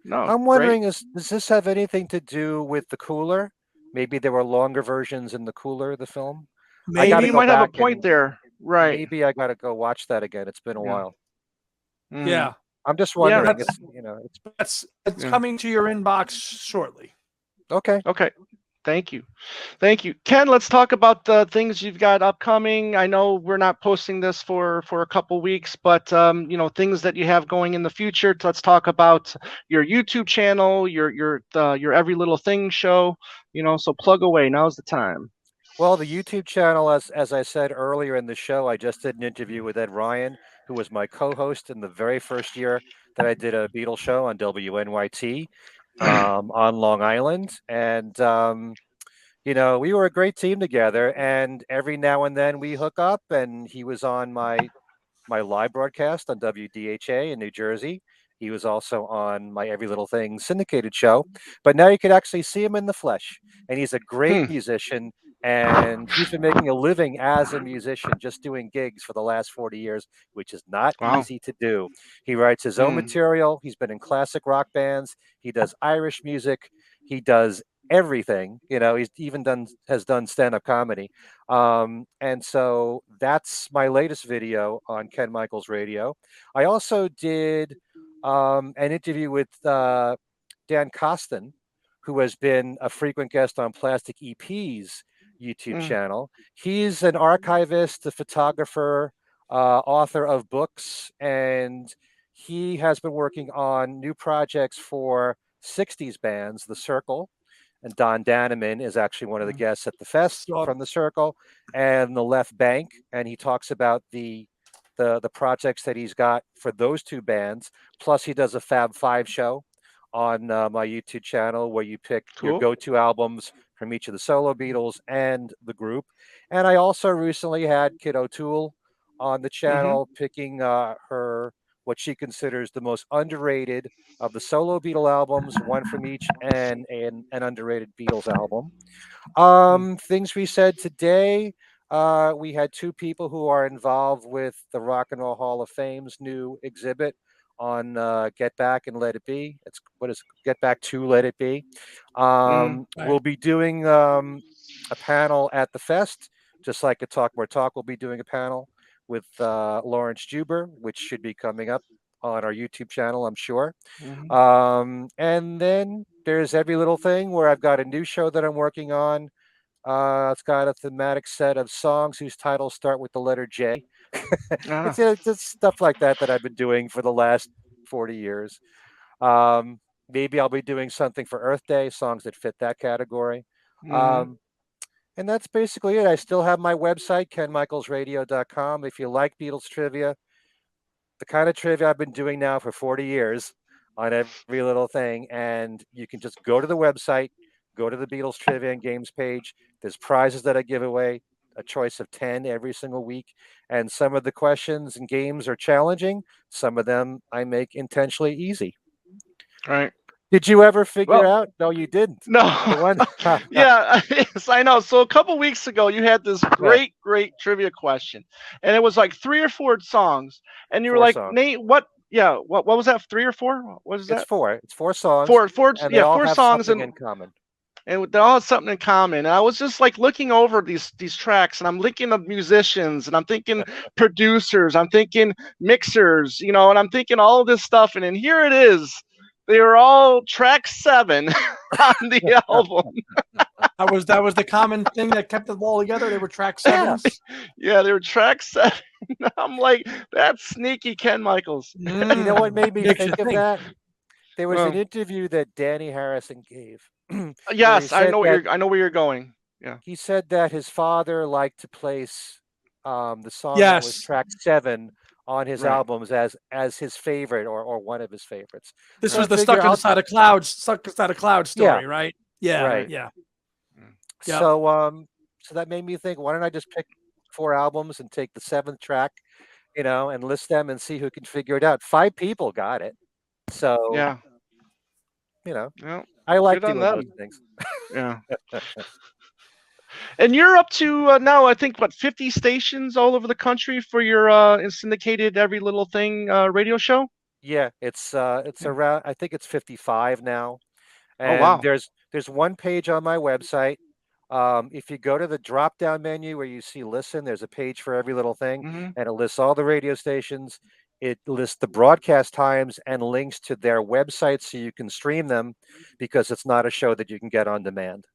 No. I'm Great. wondering, does this have anything to do with the cooler? Maybe there were longer versions in the cooler, the film. I got Maybe to you Maybe, go might have a back point and there. Right. maybe I got to go watch that again. It's been a Yeah. while. Mm. yeah. I'm just Yeah. wondering. That's it's Yeah. coming to your inbox shortly. Okay. Okay. Thank you. Thank you. Ken, let's talk about the things you've got upcoming. I know we're not posting this for a couple weeks, but things that you have going in the future. Let's talk about your YouTube channel, your Every Little Thing show, so plug away. Now's the time. Well, the YouTube channel, as I said earlier in the show, I just did an interview with Ed Ryan, who was my co-host in the very first year that I did a Beatles show on WNYT on Long Island, and we were a great team together. And every now and then we hook up, and he was on my live broadcast on WDHA in New Jersey. He was also on my Every Little Thing syndicated show, but now you could actually see him in the flesh, and he's a great Hmm. musician. and he's been making a living as a musician, just doing gigs for the last 40 years, which is not Wow. easy to do. He writes his own Mm. material. He's been in classic rock bands. He does Irish music. He does everything. He's even has done stand-up comedy. And so that's my latest video on Ken Michaels Radio. I also did an interview with Dan Costin, who has been a frequent guest on Plastic EP's YouTube Mm. channel. He's an archivist, a photographer, author of books, and he has been working on new projects for 60s bands, The Circle. And Don Daneman is actually one of the Mm. guests at the fest So from The Circle, and The Left Bank. And he talks about the projects that he's got for those two bands. Plus, he does a Fab Five show on my YouTube channel where you pick your Cool. go-to albums from each of the solo Beatles and the group. And I also recently had Kid O'Toole on the Mm-hmm. channel picking her what she considers the most underrated of the solo Beatle albums, one from each, and an underrated Beatles album. Mm. Things we said today. We had two people who are involved with the Rock and Roll Hall of Fame's new exhibit on Get Back and Let It Be. It's what is Get Back to Let It Be. Mm. right. We'll be doing a panel at the fest, just like a Talk More Talk. We'll be doing a panel with Lawrence Juber, which should be coming up on our YouTube channel, I'm sure. Mm-hmm. And then there's every little thing where I've got a new show that I'm working on. It's got a thematic set of songs whose titles start with the letter J. Ah. It's stuff like that that I've been doing for the last 40 years. Maybe I'll be doing something for Earth Day, songs that fit that category. Mm-hmm. Um, and that's basically it. I still have my website, kenmichaelsradio.com. If you like Beatles trivia, the kind of trivia I've been doing now for 40 years on every little thing. And you can just go to the website, go to the Beatles trivia and games page. There's prizes that I give away, a choice of 10 every single week. And some of the questions and games are challenging. Some of them I make intentionally easy. Right. Did you ever figure Well, out? No, you didn't. no. The one, Yeah, yes, I know. So a couple weeks ago, you had this yeah, great trivia question, and it was like three or four songs, and you were four like, songs. Nate, what? Yeah, what was that? Three or four? What is It's that? four. It's four songs, Four. and they Yeah, all four have songs, something and in common. they all have something in common. And I was just like looking over these tracks, and I'm thinking of musicians, and I'm thinking producers, I'm thinking mixers, and I'm thinking all of this stuff, and then here it is. They were all track 7 on the album. That was the common thing that kept the ball together. They were track Yeah. sevens. Yeah, they were track 7. I'm like, that's sneaky Ken Michaels. You know what made me Makes you think of think. that? There was an Well, interview that Danny Harrison gave where yes, I know where you're going. Yeah. he said that his father liked to place the song that was Yes, track 7 on his Right. albums as his favorite or one of his favorites. this So I was the figure I'll stuck inside a cloud yeah, story, right? Yeah, Right. right. yeah, Mm. yep. So that made me think, why don't I just pick 4 albums and take the 7th track, and list them and see who can figure it out. 5 people got it. So, Yeah. you know, Yeah. I like Good on doing those them. things. Yeah. And you're up to now, I think, what, 50 stations all over the country for your syndicated Every Little Thing radio show? Yeah, it's Yeah. around, I think it's 55 now. Oh, And wow. there's one page on my website. If you go to the drop down menu where you see listen, there's a page for every little thing, Hmm. and it lists all the radio stations. It lists the broadcast times and links to their websites so you can stream them, because it's not a show that you can get on demand.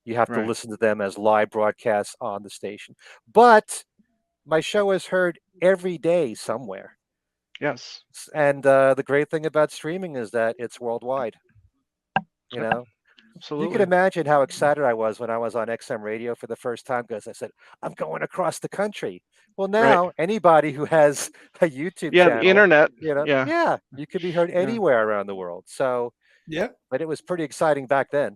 You have to Right. listen to them as live broadcasts on the station. But my show is heard every day somewhere. Yes. And the great thing about streaming is that it's worldwide. You Yep. know, you can Absolutely. imagine how excited I was when I was on XM radio for the first time, because I said, I'm going across the country. Well, Right. now anybody who has a YouTube Yeah, the channel, internet. Yeah. yeah, you can be heard Yeah. anywhere around the world. So, Yep. but it was pretty exciting back then.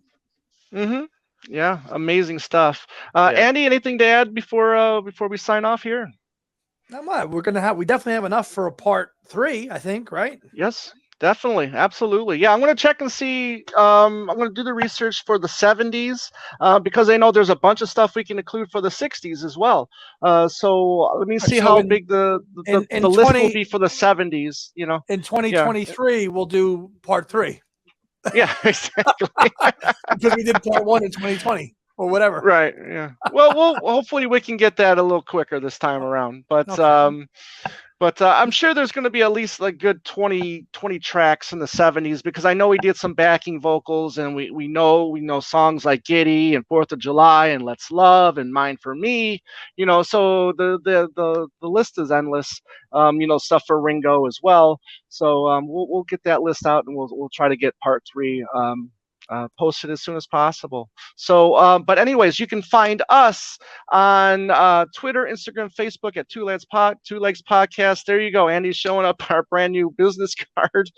Hmm. Yeah. Amazing stuff. Yeah. Andy, anything to add before we sign off here? Not much. We definitely have enough for a part 3, I think, right? Yes. Definitely, absolutely. Yeah, I'm gonna check and see. I'm gonna do the research for the '70s because I know there's a bunch of stuff we can include for the '60s as well. So let me All right, see so how big the, the in the list will 20 be for the '70s. in Yeah, 2023 we'll do part 3 yeah, exactly. because we did part 1 in 2020 or whatever. Right. Yeah. Well, we'll hopefully we can get that a little quicker this time around. But Okay. I'm sure there's going to be at least like good 20 tracks in the '70s because I know we did some backing vocals and we know songs like Giddy and Fourth of July and Let's Love and Mine for Me. So the list is endless. Stuff for Ringo as well. So we'll get that list out and we'll try to get part 3 posted as soon as possible. So, but anyways, you can find us on Twitter, Instagram, Facebook at Two Legs Podcast. There you go. Andy's showing up our brand new business card.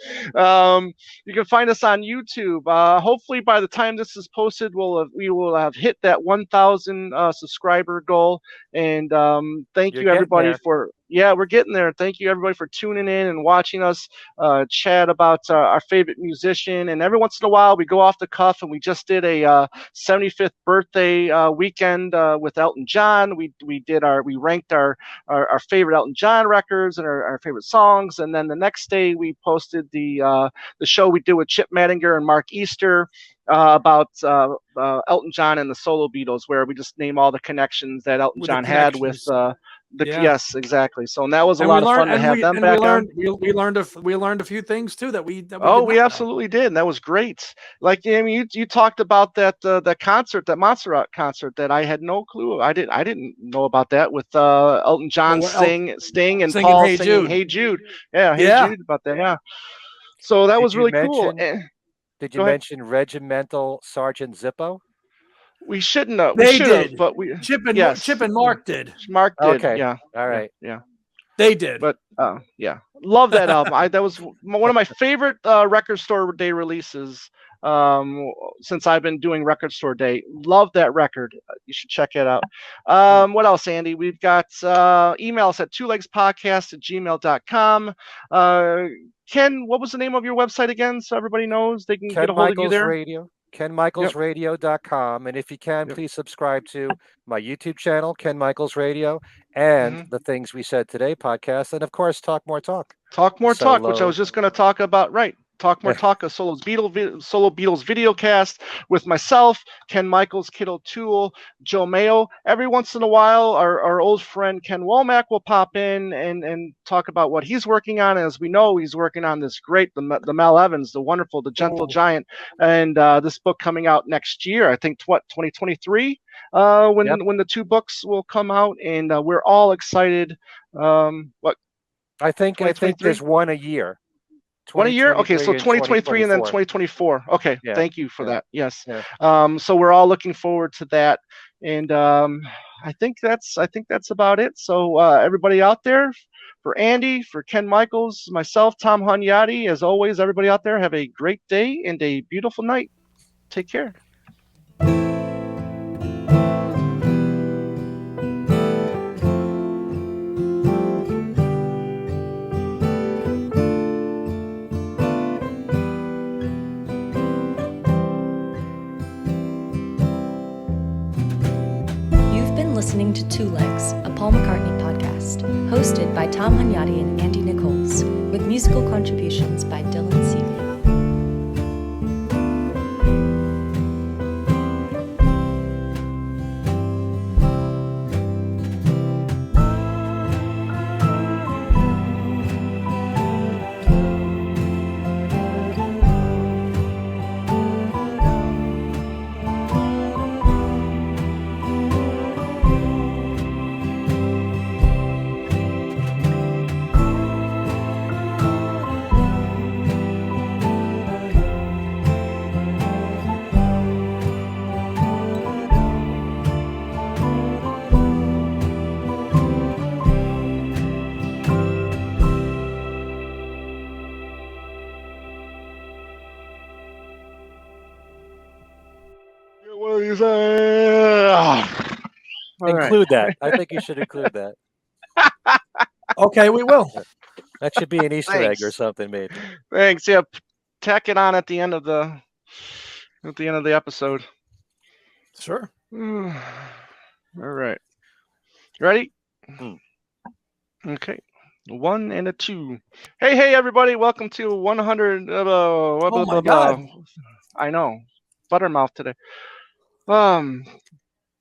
You can find us on YouTube. Hopefully, by the time this is posted, we will have hit that 1,000 subscriber goal. And thank You're you getting everybody there. for. Yeah, we're getting there. Thank you everybody for tuning in and watching us chat about our favorite musician. And every once in a while, we go off the cuff, and we just did a 75th birthday weekend with Elton John. We ranked our favorite Elton John records and our favorite songs, and then the next day we posted the show we did with Chip Mattinger and Mark Easter. About Elton John and the Solo Beatles, where we just name all the connections that Elton With the John had with connections. Yeah. yes, exactly. So and that was a And we lot of learned fun to have them back on. we learned a few things too that we Oh, did we not know. absolutely did, and that was great. Like, I mean, you talked about that concert, that Montserrat concert, that I had no clue. I didn't know about that with Elton John Well, Sting, and singing Paul Hey singing Jude. "Hey Jude." Yeah, "Hey Yeah. Jude" about that. Yeah, so that Did was you really cool. mention? Did you Go ahead. mention Regimental Sergeant Zippo? We shouldn't have. We They should have, did. but we Chip yes, and Mark did. Mark did. Okay. Yeah, All yeah, right. yeah. They did. But yeah, love that album. That was one of my favorite record store day releases since I've been doing record store day. Love that record. You should check it out. What else, Andy? We've got emails at twolegspodcast@gmail.com. Ken, what was the name of your website again, so everybody knows they can get Ken a hold of you Michaels there? Radio. Yep. KenMichaelsRadio.com. And if you can, Yep. please subscribe to my YouTube channel, Ken Michaels Radio, and the Things We Said Today podcast. And of course, Talk More Talk. Talk More Talk, which I Solo. was just going to talk about. Right. Talk More Talk, a Solo Beatles video cast with myself, Ken Michaels, Kid O'Toole, Joe Mayo. Every once in a while, our old friend Ken Womack will pop in and talk about what he's working on. As we know, he's working on this great, the Mel Evans, the wonderful, the Gentle Giant, and this book coming out next year. I think 2023, when the two books will come out, and we're all excited. What? I think 2023? there's one a year. 1 a year? Okay, so 2023 and 2023 and then 2024. 2024. Okay, Yeah. thank you for that. Yes. Yeah. So we're all looking forward to that. And I think that's about it. So everybody out there, for Andy, for Ken Michaels, myself, Tom Hunyadi, as always, everybody out there, have a great day and a beautiful night. Take care. Listening to Two Legs, a Paul McCartney podcast, hosted by Tom Hunyadi and Andy Nichols, with musical contributions by Dylan Seeley. Include that. I think you should include that. Okay, we will. That should be an Easter egg or Thanks. something, maybe. Thanks. Yeah, tack it on at the end of the episode. Sure. All right. Ready? Hmm. Okay. 1 and a 2. Hey, everybody! Welcome to 100. Oh my God. I know, Buttermouth today.